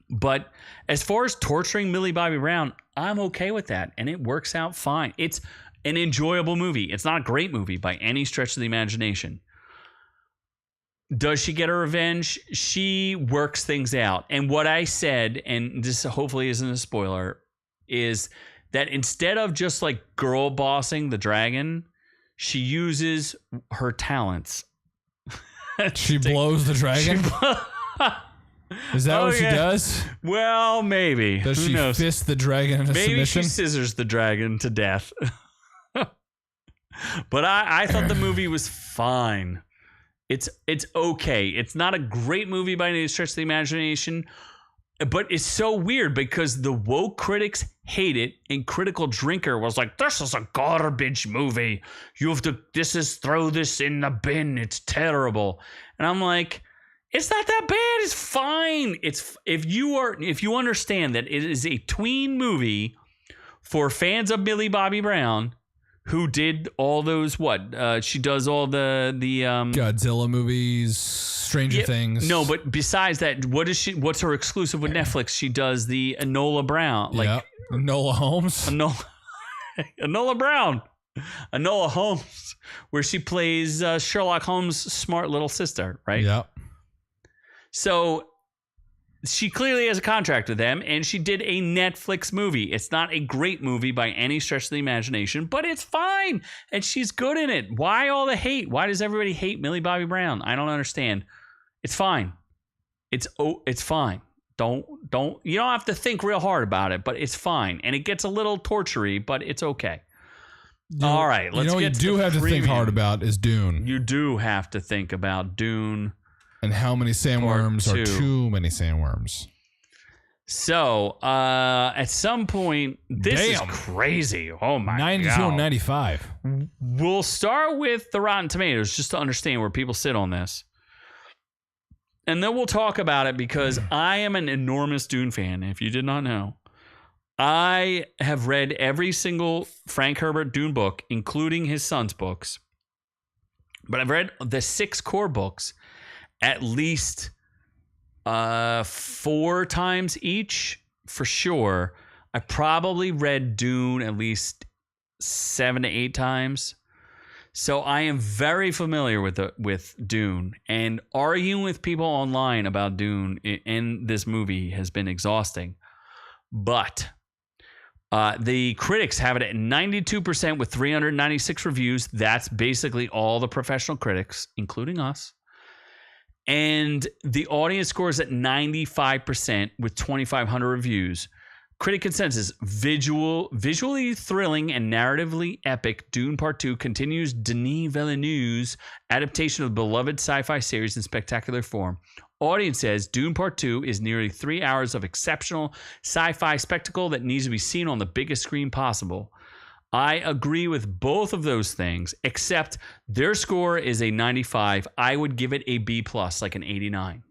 But as far as torturing Millie Bobby Brown, I'm okay with that. And it works out fine. It's an enjoyable movie. It's not a great movie by any stretch of the imagination. Does she get her revenge? She works things out. And what I said, and this hopefully isn't a spoiler, is that instead of just like girl bossing the dragon, she uses her talents. She blows the dragon? Is that what she does? Well, maybe. Does she fist the dragon into submission? Maybe she scissors the dragon to death. But I thought the movie was fine. It's okay. It's not a great movie by any stretch of the imagination, but it's so weird because the woke critics hate it, and Critical Drinker was like, "This is a garbage movie. You have to. Throw this in the bin. It's terrible." And I'm like, it's not that bad. It's fine. It's if you understand that it is a tween movie for fans of Millie Bobby Brown, who did all those she does all the Godzilla movies, Stranger Things. No, but besides that, what's her exclusive with Netflix? She does the Enola Brown, Enola Holmes. Enola Brown. Enola Holmes, where she plays Sherlock Holmes' smart little sister, right? Yep. So she clearly has a contract with them, and she did a Netflix movie. It's not a great movie by any stretch of the imagination, but it's fine, and she's good in it. Why all the hate? Why does everybody hate Millie Bobby Brown? I don't understand. It's fine. It's fine. Don't you don't have to think real hard about it, but it's fine, and it gets a little tortury, but it's okay. All right, let's get to you do have to think hard about is Dune. You do have to think about Dune. And how many sandworms are too many sandworms? So, at some point, this is crazy. Oh my 92 God. and 95. We'll start with the Rotten Tomatoes just to understand where people sit on this. And then we'll talk about it because I am an enormous Dune fan, if you did not know. I have read every single Frank Herbert Dune book, including his son's books. But I've read the 6 core books at least 4 times each, for sure. I probably read Dune at least 7 to 8 times. So I am very familiar with Dune, and arguing with people online about Dune in this movie has been exhausting. But the critics have it at 92% with 396 reviews. That's basically all the professional critics, including us. And the audience scores at 95% with 2,500 reviews. Critic consensus: visually thrilling and narratively epic, Dune Part 2 continues Denis Villeneuve's adaptation of the beloved sci-fi series in spectacular form. Audience says Dune Part 2 is nearly 3 hours of exceptional sci-fi spectacle that needs to be seen on the biggest screen possible. I agree with both of those things, except their score is a 95. I would give it a B+, like an 89.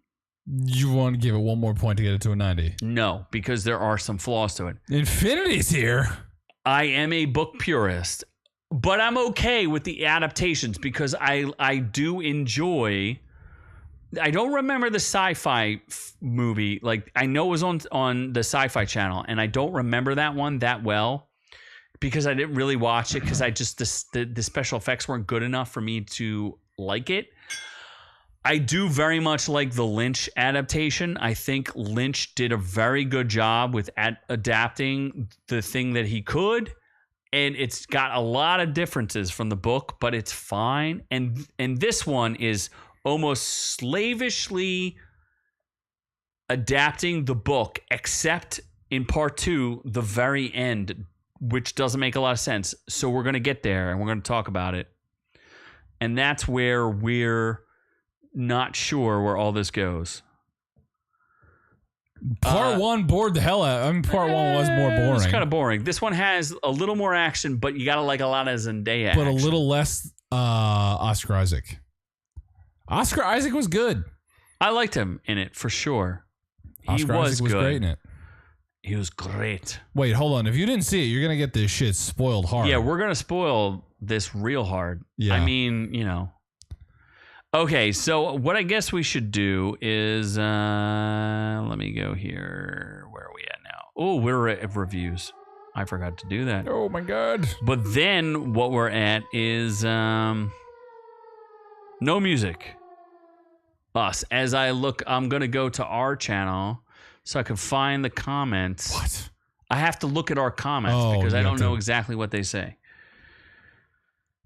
You want to give it one more point to get it to a 90? No, because there are some flaws to it. Infinity's here. I am a book purist, but I'm okay with the adaptations because I do enjoy. I don't remember the sci-fi movie. Like, I know it was on the Sci-Fi Channel, and I don't remember that one that well because I didn't really watch it because the special effects weren't good enough for me to like it. I do very much like the Lynch adaptation. I think Lynch did a very good job with adapting the thing that he could, and it's got a lot of differences from the book, but it's fine. And this one is almost slavishly adapting the book, except in Part 2, the very end, which doesn't make a lot of sense. So we're going to get there, and we're going to talk about it. And that's where we're not sure where all this goes. Part 1 bored the hell out. I mean, Part 1 was more boring. It's kind of boring. This one has a little more action, but you got to like a lot of Zendaya action. But a little less Oscar Isaac. Oscar Isaac was good. I liked him in it for sure. Oscar Isaac was great in it. He was great. Wait, hold on. If you didn't see it, you're gonna get this shit spoiled hard. Yeah, we're gonna spoil this real hard. Yeah. I mean, Okay, so what I guess we should do is let me go here. Where are we at now? Oh, we're at reviews. I forgot to do that. Oh my god. But then what we're at is no music. Us. As I look, I'm gonna go to our channel so I can find the comments. What? I have to look at our comments because I don't know exactly what they say.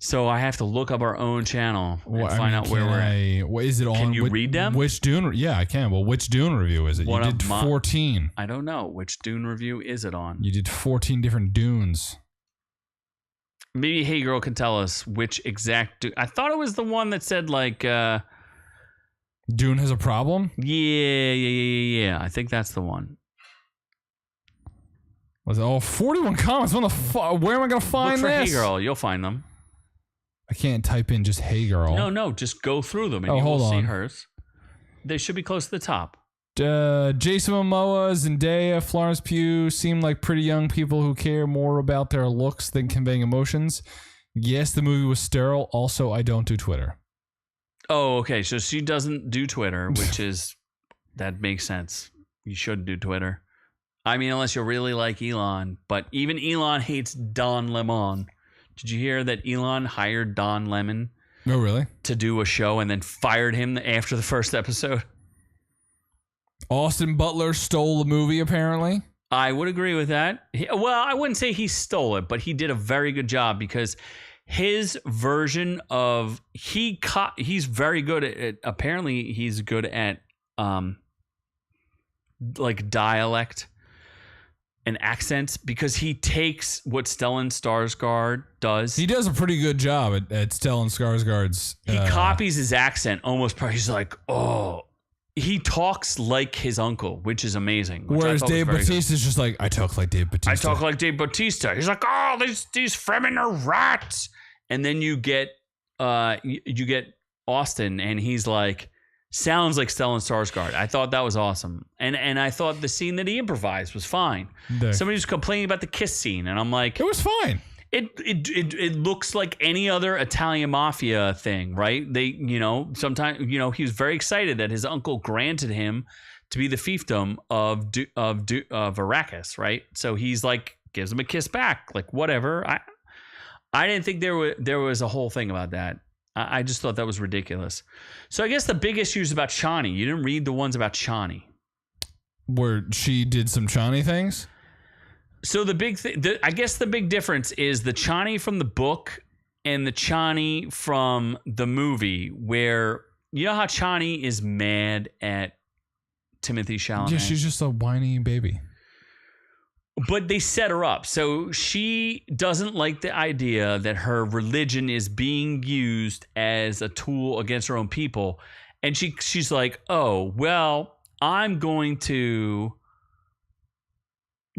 So I have to look up our own channel and find out where we're at. What is it on? Can you read them? Which Dune? Yeah, I can. Well, which Dune review is it? You did 14. I don't know. Which Dune review is it on? You did 14 different Dunes. Maybe Hey Girl can tell us which exact Dune. I thought it was the one that said like... Dune has a problem? Yeah. I think that's the one. Was it? 41 comments. Where am I going to find this? Look for this? Hey Girl. You'll find them. I can't type in just Hey Girl. No. Just go through them and you will see hers. They should be close to the top. Jason Momoa, Zendaya, Florence Pugh seem like pretty young people who care more about their looks than conveying emotions. Yes, the movie was sterile. Also, I don't do Twitter. Oh, okay. So she doesn't do Twitter, which is... that makes sense. You should do Twitter. I mean, unless you really like Elon. But even Elon hates Don Lemon. Did you hear that Elon hired Don Lemon? Oh, really? To do a show and then fired him after the first episode? Austin Butler stole the movie, apparently. I would agree with that. Well, I wouldn't say he stole it, but he did a very good job because his version of... he's very good at... apparently, he's good at like dialect and accents because he takes what Stellan Skarsgård does. He does a pretty good job at Stellan Skarsgård's... He copies his accent almost. He's like, oh... He talks like his uncle, which is amazing. Whereas Dave Bautista is just like, I talk like Dave Bautista. I talk like Dave Bautista. He's like, oh, these Fremen are rats. And then you get Austin, and he's like, sounds like Stellan Skarsgård. I thought that was awesome. And I thought the scene that he improvised was fine. Somebody was complaining about the kiss scene, and I'm like... It was fine. It looks like any other Italian mafia thing, right? They, sometimes, he was very excited that his uncle granted him to be the fiefdom of Arrakis, right? So he's like, gives him a kiss back, like whatever. I didn't think there was a whole thing about that. I just thought that was ridiculous. So I guess the big issue is about Chani. You didn't read the ones about Chani. Where she did some Chani things? So the big thing, I guess the big difference is the Chani from the book and the Chani from the movie, where you know how Chani is mad at Timothée Chalamet. Yeah, she's just a whiny baby. But they set her up. So she doesn't like the idea that her religion is being used as a tool against her own people. And she's like, oh, well, I'm going to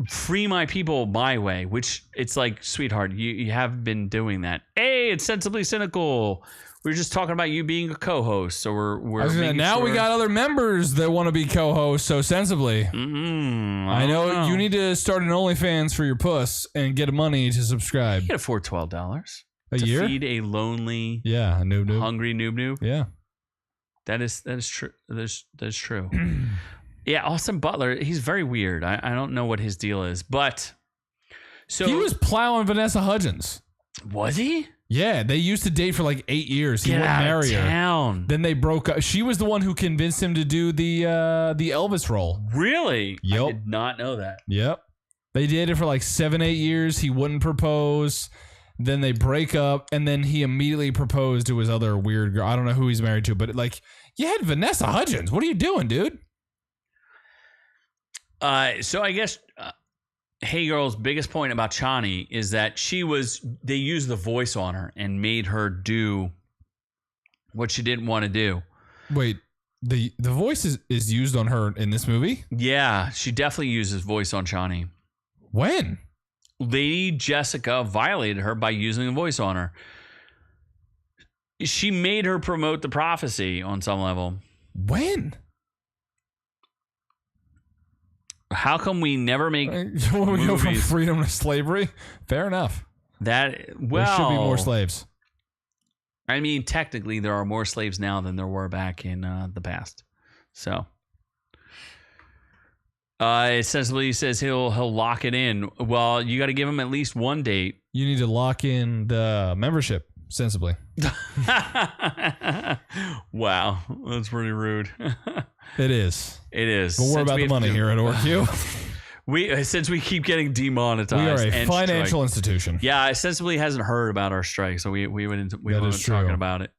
free my people my way, which it's like, sweetheart, you have been doing that. Hey, it's sensibly cynical. We're just talking about you being a co-host, so we're now we got other members that want to be co-hosts. So sensibly, I know you need to start an OnlyFans for your puss and get money to subscribe. You can afford $12 a year to feed a lonely, a noob, hungry noob. Yeah, that is true. That is true. Yeah, Austin Butler, he's very weird. I don't know what his deal is, but so he was plowing Vanessa Hudgens. Was he? Yeah, they used to date for like 8 years. He wouldn't marry her. Then they broke up. She was the one who convinced him to do the Elvis role. Really? Yep. I did not know that. Yep. They dated for like 7-8 years. He wouldn't propose. Then they break up, and then he immediately proposed to his other weird girl. I don't know who he's married to, but like, you had Vanessa Hudgens. What are you doing, dude? So I guess Hey Girl's biggest point about Chani is that they used the voice on her and made her do what she didn't want to do. Wait, the voice is used on her in this movie? Yeah, she definitely uses voice on Chani. When? Lady Jessica violated her by using the voice on her. She made her promote the prophecy on some level. When? How come we never make When we go from freedom to slavery? Fair enough. There should be more slaves. I mean, technically, there are more slaves now than there were back in the past. So, essentially, says he'll lock it in. Well, you got to give him at least one date. You need to lock in the membership sensibly. Wow, that's pretty rude. It is. It is. But we're about the money here at OrQ. Since we keep getting demonetized. We are a financial institution. Yeah, Sensibly hasn't heard about our strike, so we weren't talking about it.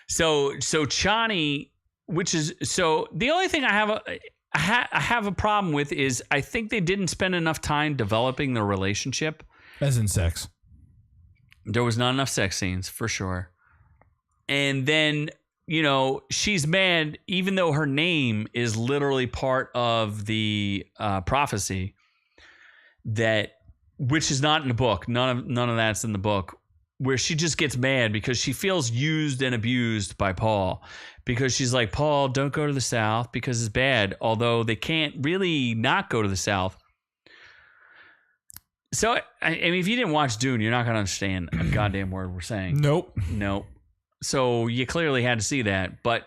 So Chani, the only thing I have a problem with is I think they didn't spend enough time developing their relationship. As in sex. There was not enough sex scenes, for sure. And then, she's mad, even though her name is literally part of the prophecy, which is not in the book. None of that's in the book, where she just gets mad because she feels used and abused by Paul. Because she's like, Paul, don't go to the South because it's bad. Although they can't really not go to the South. So, I mean, if you didn't watch Dune, you're not going to understand a goddamn word we're saying. Nope. So you clearly had to see that. But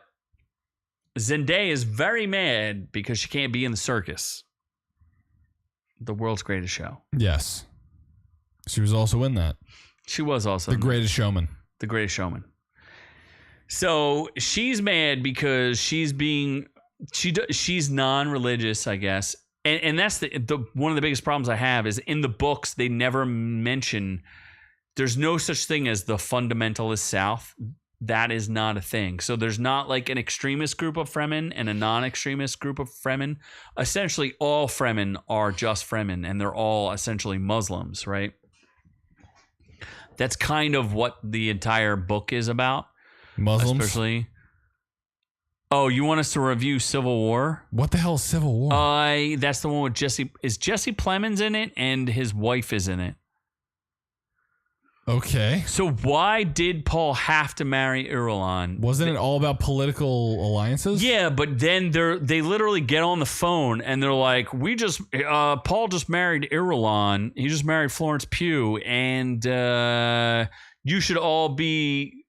Zendaya is very mad because she can't be in the circus. The world's greatest show. Yes. She was also in that. She was also The Greatest Showman. The Greatest Showman. So she's mad because she's non-religious, I guess. And that's the one of the biggest problems I have is in the books, they never mention there's no such thing as the fundamentalist South. That is not a thing. So there's not like an extremist group of Fremen and a non-extremist group of Fremen. Essentially, all Fremen are just Fremen, and they're all essentially Muslims, right? That's kind of what the entire book is about. Muslims? Especially. Oh, you want us to review Civil War? What the hell is Civil War? That's the one with Jesse. Is Jesse Plemons in it, and his wife is in it? Okay. So why did Paul have to marry Irulan? Wasn't it all about political alliances? Yeah, but then they literally get on the phone and they're like, Paul just married Irulan. He just married Florence Pugh, and you should all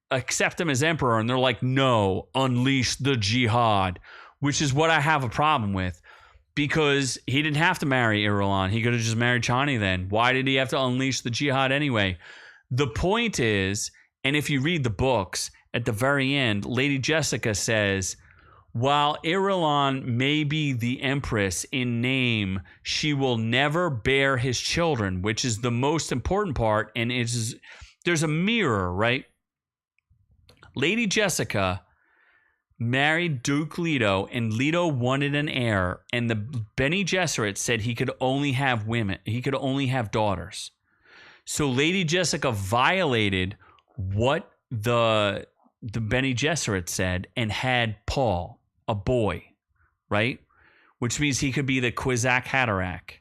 accept him as emperor. And they're like, no, unleash the jihad, which is what I have a problem with, because he didn't have to marry Irulan. He could have just married Chani then. Why did he have to unleash the jihad anyway? The point is, and if you read the books, at the very end, Lady Jessica says, while Irulan may be the empress in name, she will never bear his children, which is the most important part. And there's a mirror, right? Lady Jessica married Duke Leto, and Leto wanted an heir, and the Bene Gesserit said he could only have women. He could only have daughters. So Lady Jessica violated what the Bene Gesserit said and had Paul, a boy, right? Which means he could be the Kwisatz Haderach.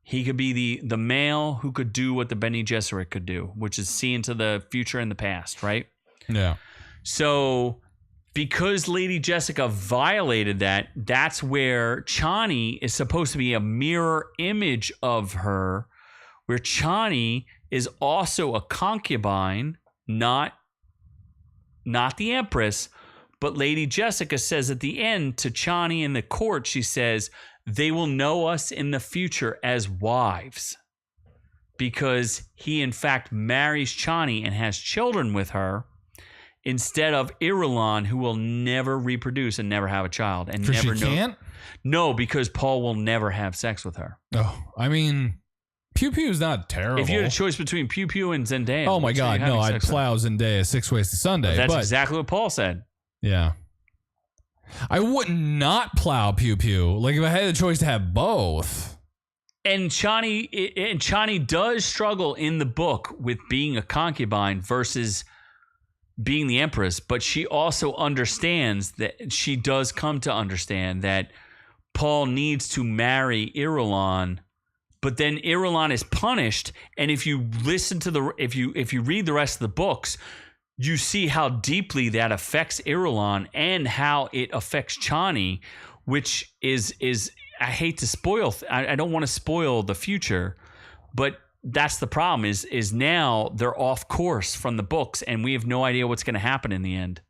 He could be the male who could do what the Bene Gesserit could do, which is see into the future and the past, right? Yeah. So because Lady Jessica violated that, that's where Chani is supposed to be a mirror image of her, where Chani is also a concubine, not the empress, but Lady Jessica says at the end to Chani in the court, she says, they will know us in the future as wives, because he in fact marries Chani and has children with her instead of Irulan, who will never reproduce and never have a child and never know. Can't? No, because Paul will never have sex with her. Oh, I mean, Pew Pew's not terrible. If you had a choice between Pew Pew and Zendaya, oh my God, no, I'd plow Zendaya 6 ways to Sunday. That's exactly what Paul said. Yeah. I would not plow Pew Pew. Like if I had the choice to have both. And Chani does struggle in the book with being a concubine versus being the empress, but she also understands that she does come to understand that Paul needs to marry Irulan, but then Irulan is punished. And if you listen to if you read the rest of the books, you see how deeply that affects Irulan and how it affects Chani, which is I hate to spoil. I don't want to spoil the future, but that's the problem. Is now they're off course from the books, and we have no idea what's going to happen in the end.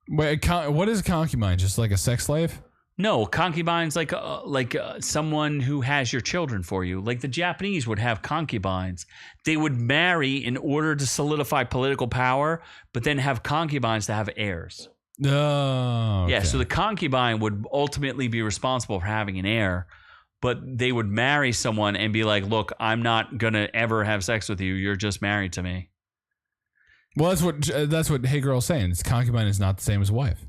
Wait, what is a concubine? Just like a sex slave? No, concubine's like someone who has your children for you. Like the Japanese would have concubines. They would marry in order to solidify political power, but then have concubines to have heirs. Oh, okay. Yeah, so the concubine would ultimately be responsible for having an heir, but they would marry someone and be like, look, I'm not going to ever have sex with you. You're just married to me. Well, that's what Hey Girl's saying. It's concubine is not the same as wife.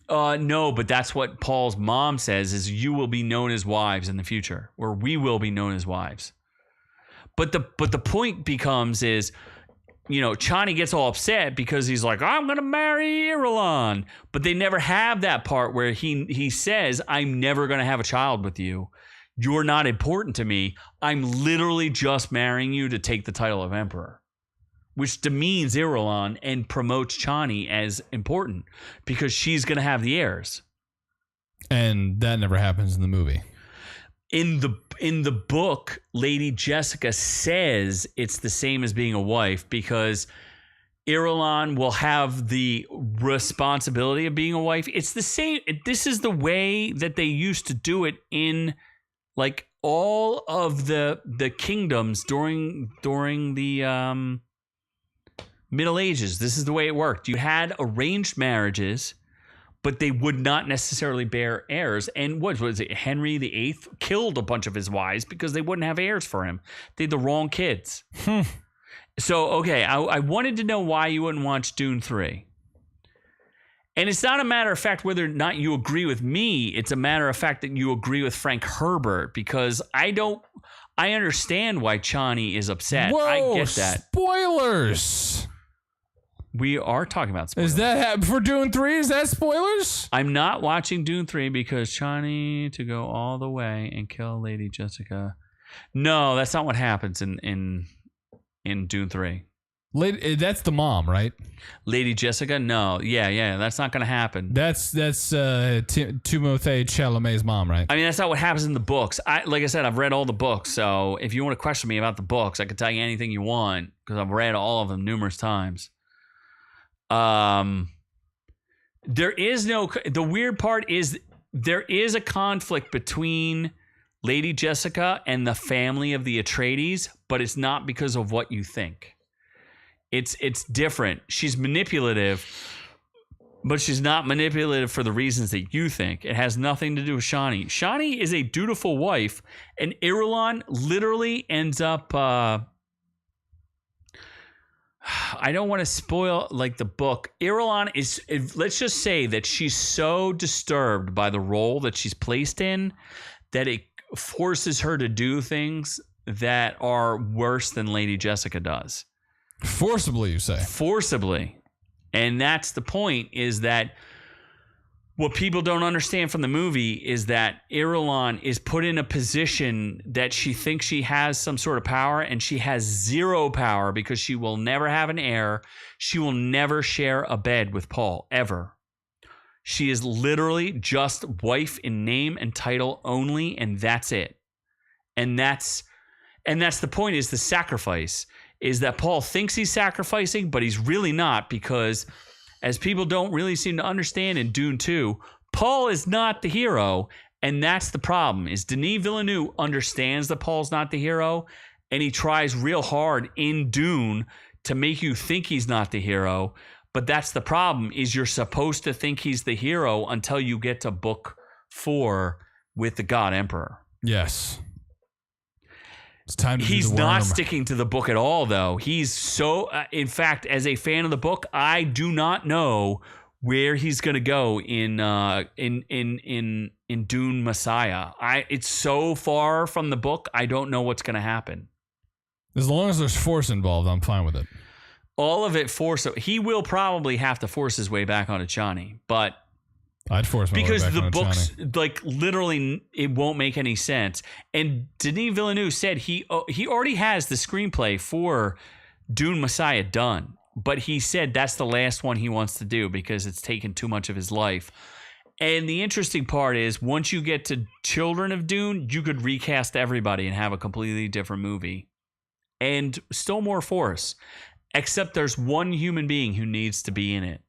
No, but that's what Paul's mom says is you will be known as wives in the future, or we will be known as wives. But the point becomes is, Chani gets all upset because he's like, I'm going to marry Irulan. But they never have that part where he says, I'm never going to have a child with you. You're not important to me. I'm literally just marrying you to take the title of emperor, which demeans Irulan and promotes Chani as important because she's going to have the heirs. And that never happens in the movie. In the book, Lady Jessica says it's the same as being a wife because Irulan will have the responsibility of being a wife. It's the same. This is the way that they used to do it in like all of the kingdoms during the Middle Ages. This is the way it worked. You had arranged marriages, but they would not necessarily bear heirs. And what was it? Henry VIII killed a bunch of his wives because they wouldn't have heirs for him. They had the wrong kids. So, okay, I wanted to know why you wouldn't watch Dune 3. And it's not a matter of fact whether or not you agree with me. It's a matter of fact that you agree with Frank Herbert because I understand why Chani is upset. Whoa, I get that. Spoilers. We are talking about spoilers. Is that for Dune 3? Is that spoilers? I'm not watching Dune 3 because Chani to go all the way and kill Lady Jessica. No, that's not what happens in Dune 3. That's the mom, right? Lady Jessica? No. Yeah. That's not going to happen. That's Timothée Chalamet's mom, right? I mean, that's not what happens in the books. Like I said, I've read all the books. So if you want to question me about the books, I can tell you anything you want because I've read all of them numerous times. There is the weird part is there is a conflict between Lady Jessica and the family of the Atreides, but it's not because of what you think. It's different. She's manipulative, but she's not manipulative for the reasons that you think. It has nothing to do with Chani. Chani is a dutiful wife, and Irulan literally ends up I don't want to spoil like the book. Irulan is, let's just say that she's so disturbed by the role that she's placed in that it forces her to do things that are worse than Lady Jessica does. Forcibly, you say? Forcibly. And that's the point, is that what people don't understand from the movie is that Irulan is put in a position that she thinks she has some sort of power, and she has zero power because she will never have an heir. She will never share a bed with Paul, ever. She is literally just wife in name and title only, and that's it. And that's the point, is the sacrifice, is that Paul thinks he's sacrificing, but he's really not, because as people don't really seem to understand in Dune 2, Paul is not the hero, and that's the problem, is Denis Villeneuve understands that Paul's not the hero, and he tries real hard in Dune to make you think he's not the hero, but that's the problem, is you're supposed to think he's the hero until you get to book 4 with the God Emperor. Yes. It's time to He's not sticking to the book at all, though. He's so... in fact, as a fan of the book, I do not know where he's going to go in Dune Messiah. It's so far from the book, I don't know what's going to happen. As long as there's force involved, I'm fine with it. All of it he will probably have to force his way back onto Chani, but... I'd force my because way back the on books, Chani. like, literally, it won't make any sense. And Denis Villeneuve said he already has the screenplay for Dune Messiah done. but he said that's the last one he wants to do because it's taken too much of his life. And the interesting part is once you get to Children of Dune, you could recast everybody and have a completely different movie. And still more force. Except there's one human being who needs to be in it.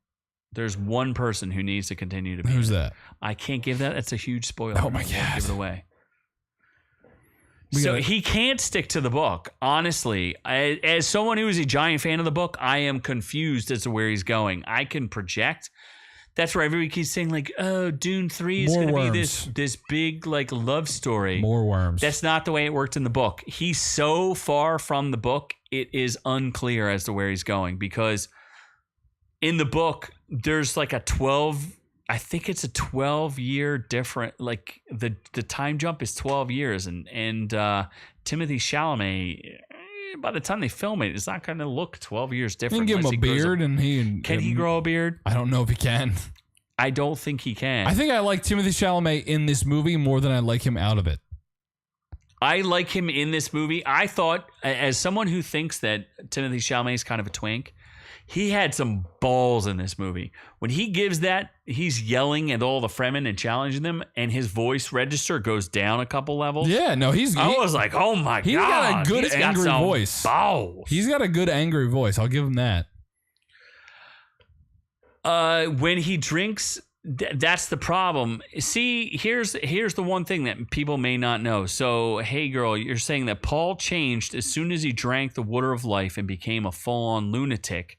There's one person who needs to continue to be Who's in it. that? I can't give that. That's a huge spoiler. Oh my God. Give it away. So he can't stick to the book. Honestly, as someone who is a giant fan of the book, I am confused as to where he's going. I can project. That's where everybody keeps saying like, "Oh, Dune 3 is going to be this big like love story." More worms. That's not the way it worked in the book. He's so far from the book, it is unclear as to where he's going because in the book there's like a 12-year different, like the time jump is 12 years and Timothée Chalamet, by the time they film it, it's not going to look 12 years different. You can give him a beard Can he grow a beard? I don't know if he can. I don't think he can. I think I like Timothée Chalamet in this movie more than I like him out of it. I like him in this movie. I thought, as someone who thinks that Timothée Chalamet is kind of a twink, he had some balls in this movie. When he gives that, he's yelling at all the Fremen and challenging them, and his voice register goes down a couple levels. Yeah, no, I was like, oh my God. He's got a good angry voice. Balls. He's got a good angry voice. I'll give him that. When he drinks, that's the problem. See, here's the one thing that people may not know. So, hey girl, you're saying that Paul changed as soon as he drank the water of life and became a full-on lunatic.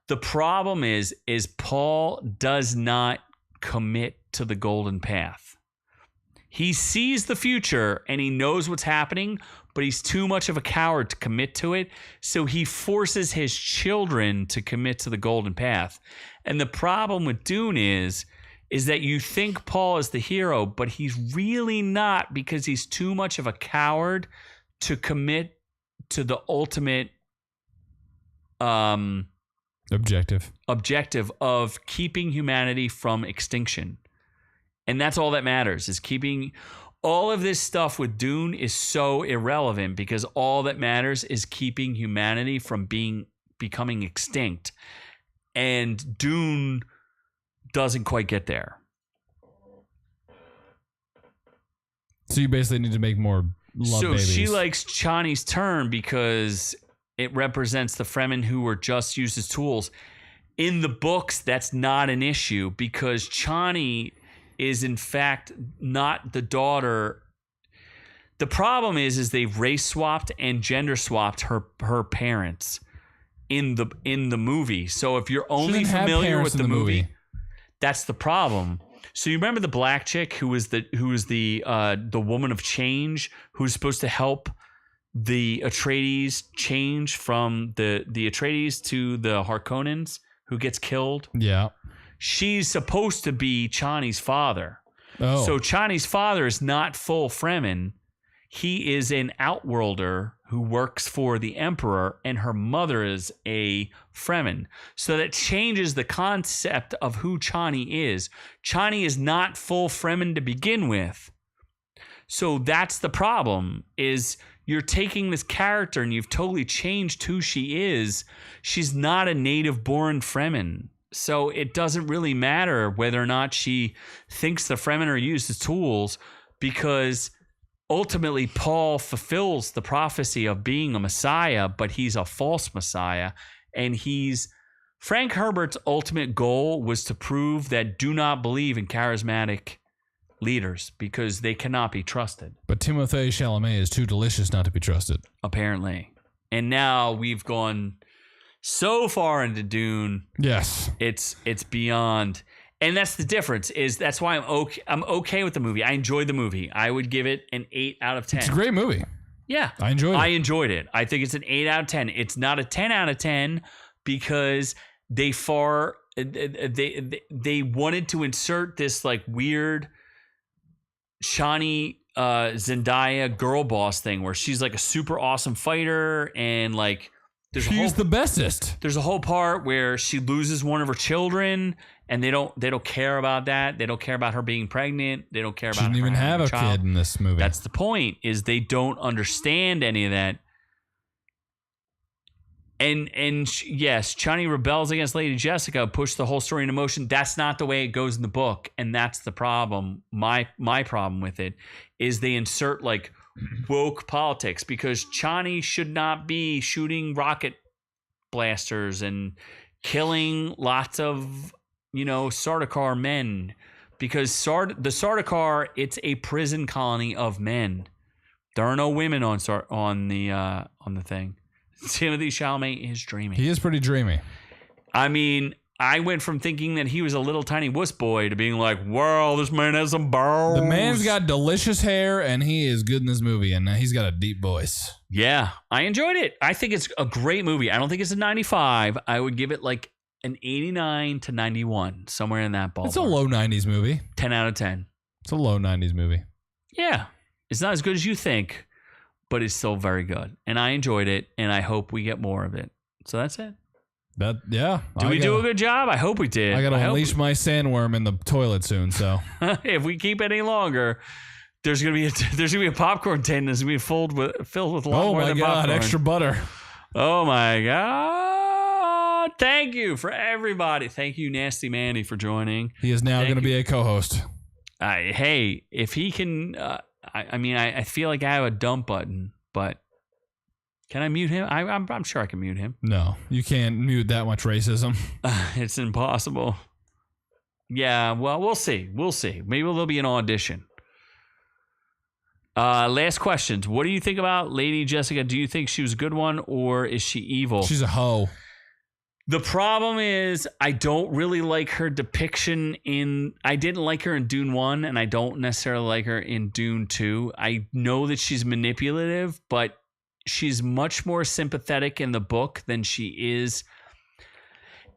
The problem is Paul does not commit to the golden path. He sees the future and he knows what's happening, but he's too much of a coward to commit to it. So he forces his children to commit to the golden path. And the problem with Dune is that you think Paul is the hero, but he's really not because he's too much of a coward to commit to the ultimate objective of keeping humanity from extinction. And that's all that matters, is keeping all of this stuff with Dune is so irrelevant because all that matters is keeping humanity from becoming extinct. And Dune doesn't quite get there. So you basically need to make more love babies. She likes Chani's turn because it represents the Fremen who were just used as tools. In the books, that's not an issue because Chani is in fact not the daughter. The problem is they've race swapped and gender swapped her parents in the movie. So if you're only familiar with the movie, that's the problem. So you remember the black chick who was the woman of change who's supposed to help the Atreides change from the Atreides to the Harkonnens, who gets killed? Yeah. She's supposed to be Chani's father. Oh. So Chani's father is not full Fremen. He is an outworlder who works for the Emperor, and her mother is a Fremen. So that changes the concept of who Chani is. Chani is not full Fremen to begin with. So that's the problem, is you're taking this character and you've totally changed who she is. She's not a native-born Fremen. So it doesn't really matter whether or not she thinks the Fremen are used as tools, because ultimately Paul fulfills the prophecy of being a Messiah, but he's a false Messiah. And Frank Herbert's ultimate goal was to prove that do not believe in charismatic leaders because they cannot be trusted. But Timothée Chalamet is too delicious not to be trusted. Apparently. And now we've gone so far into Dune. Yes. It's beyond. And that's the difference. That's why I'm okay with the movie. I enjoyed the movie. I would give it an 8 out of 10. It's a great movie. Yeah. I enjoyed it. I think it's an 8 out of 10. It's not a 10 out of 10 because they wanted to insert this like weird Chani Zendaya girl boss thing where she's like a super awesome fighter, and like she's the bestest. There's a whole part where she loses one of her children, and they don't care about that. They don't care about her being pregnant. They don't care about. She didn't even have a kid in this movie. That's the point. Is they don't understand any of that. Yes, Chani rebels against Lady Jessica, push the whole story into motion. That's not the way it goes in the book, and that's the problem. My problem with it is they insert like woke politics, because Chani should not be shooting rocket blasters and killing lots of Sardaukar men, because the Sardaukar, it's a prison colony of men. There are no women on the thing. Timothée Chalamet is dreamy. He is pretty dreamy. I mean, I went from thinking that he was a little tiny wuss boy to being like, wow, this man has some balls. The man's got delicious hair, and he is good in this movie, and he's got a deep voice. Yeah, I enjoyed it. I think it's a great movie. I don't think it's a 95. I would give it like an 89 to 91, somewhere in that ballpark. It's a low 90s movie. 10 out of 10. It's a low 90s movie. Yeah. It's not as good as you think, but it's still very good. And I enjoyed it, and I hope we get more of it. So that's it. Did we do a good job? I hope we did. I got to unleash my sandworm in the toilet soon, so. If we keep any longer, there's gonna be a popcorn tin that's gonna be filled with a lot more than popcorn. Oh my God, extra butter. Oh my God. Thank you for everybody. Thank you, Nasty Mandy, for joining. He is now going to be a co-host. Hey, if he can, I feel like I have a dump button, but can I mute him? I'm sure I can mute him. No, you can't mute that much racism. It's impossible. Yeah, well, we'll see. Maybe there'll be an audition. Last questions. What do you think about Lady Jessica? Do you think she was a good one, or is she evil? She's a hoe. The problem is I don't really like her depiction I didn't like her in Dune 1, and I don't necessarily like her in Dune 2. I know that she's manipulative, but she's much more sympathetic in the book than she is.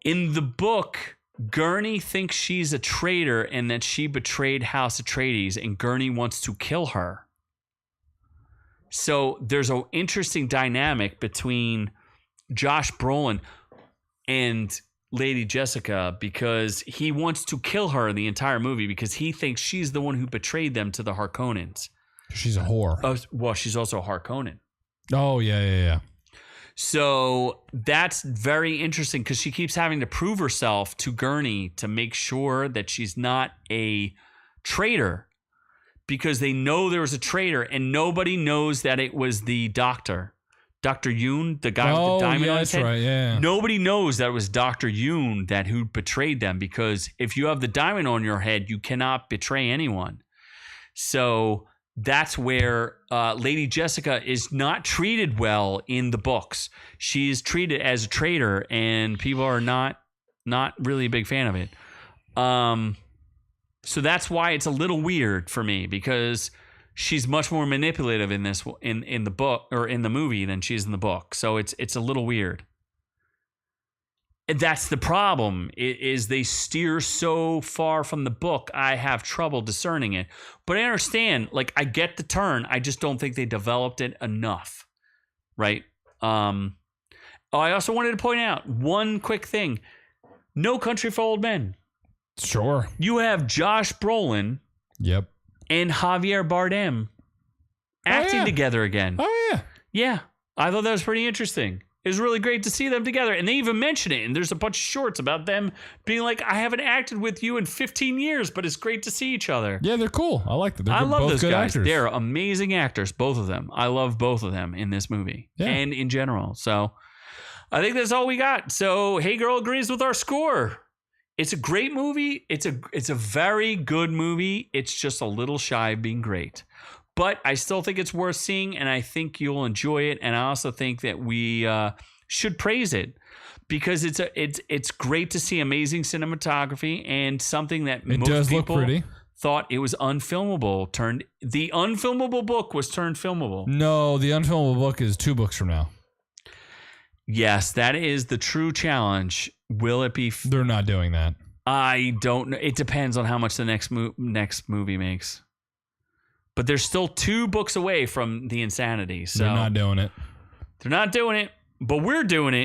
In the book, Gurney thinks she's a traitor and that she betrayed House Atreides, and Gurney wants to kill her. So there's an interesting dynamic between Josh Brolin and Lady Jessica, because he wants to kill her in the entire movie because he thinks she's the one who betrayed them to the Harkonnens. She's a whore. Well, she's also a Harkonnen. Oh, yeah. So that's very interesting because she keeps having to prove herself to Gurney to make sure that she's not a traitor, because they know there was a traitor and nobody knows that it was the doctor. Dr. Yoon, the guy with the diamond on his head. Right, yeah. Nobody knows that it was Dr. Yoon who betrayed them, because if you have the diamond on your head, you cannot betray anyone. So that's where Lady Jessica is not treated well in the books. She's treated as a traitor, and people are not really a big fan of it. So that's why it's a little weird for me, because she's much more manipulative in this in the book or in the movie than she is in the book. So it's a little weird. And that's the problem, is they steer so far from the book. I have trouble discerning it. But I understand, like, I get the turn. I just don't think they developed it enough. Right? I also wanted to point out one quick thing. No Country for Old Men. Sure. You have Josh Brolin. Yep. And Javier Bardem acting together again. Oh, yeah. Yeah. I thought that was pretty interesting. It was really great to see them together. And they even mention it. And there's a bunch of shorts about them being like, I haven't acted with you in 15 years, but it's great to see each other. Yeah, they're cool. I like them. I love both those good guys. Actors. They're amazing actors, both of them. I love both of them in this movie and in general. So I think that's all we got. So Hey Girl agrees with our score. It's a great movie. It's a very good movie. It's just a little shy of being great. But I still think it's worth seeing, and I think you'll enjoy it. And I also think that we should praise it, because it's great to see amazing cinematography and something that most people thought it was unfilmable. The unfilmable book was turned filmable. No, the unfilmable book is 2 books from now. Yes, that is the true challenge. Will it be? They're not doing that. I don't know. It depends on how much the next movie makes. But they're still 2 books away from the insanity. So they're not doing it. They're not doing it, but we're doing it.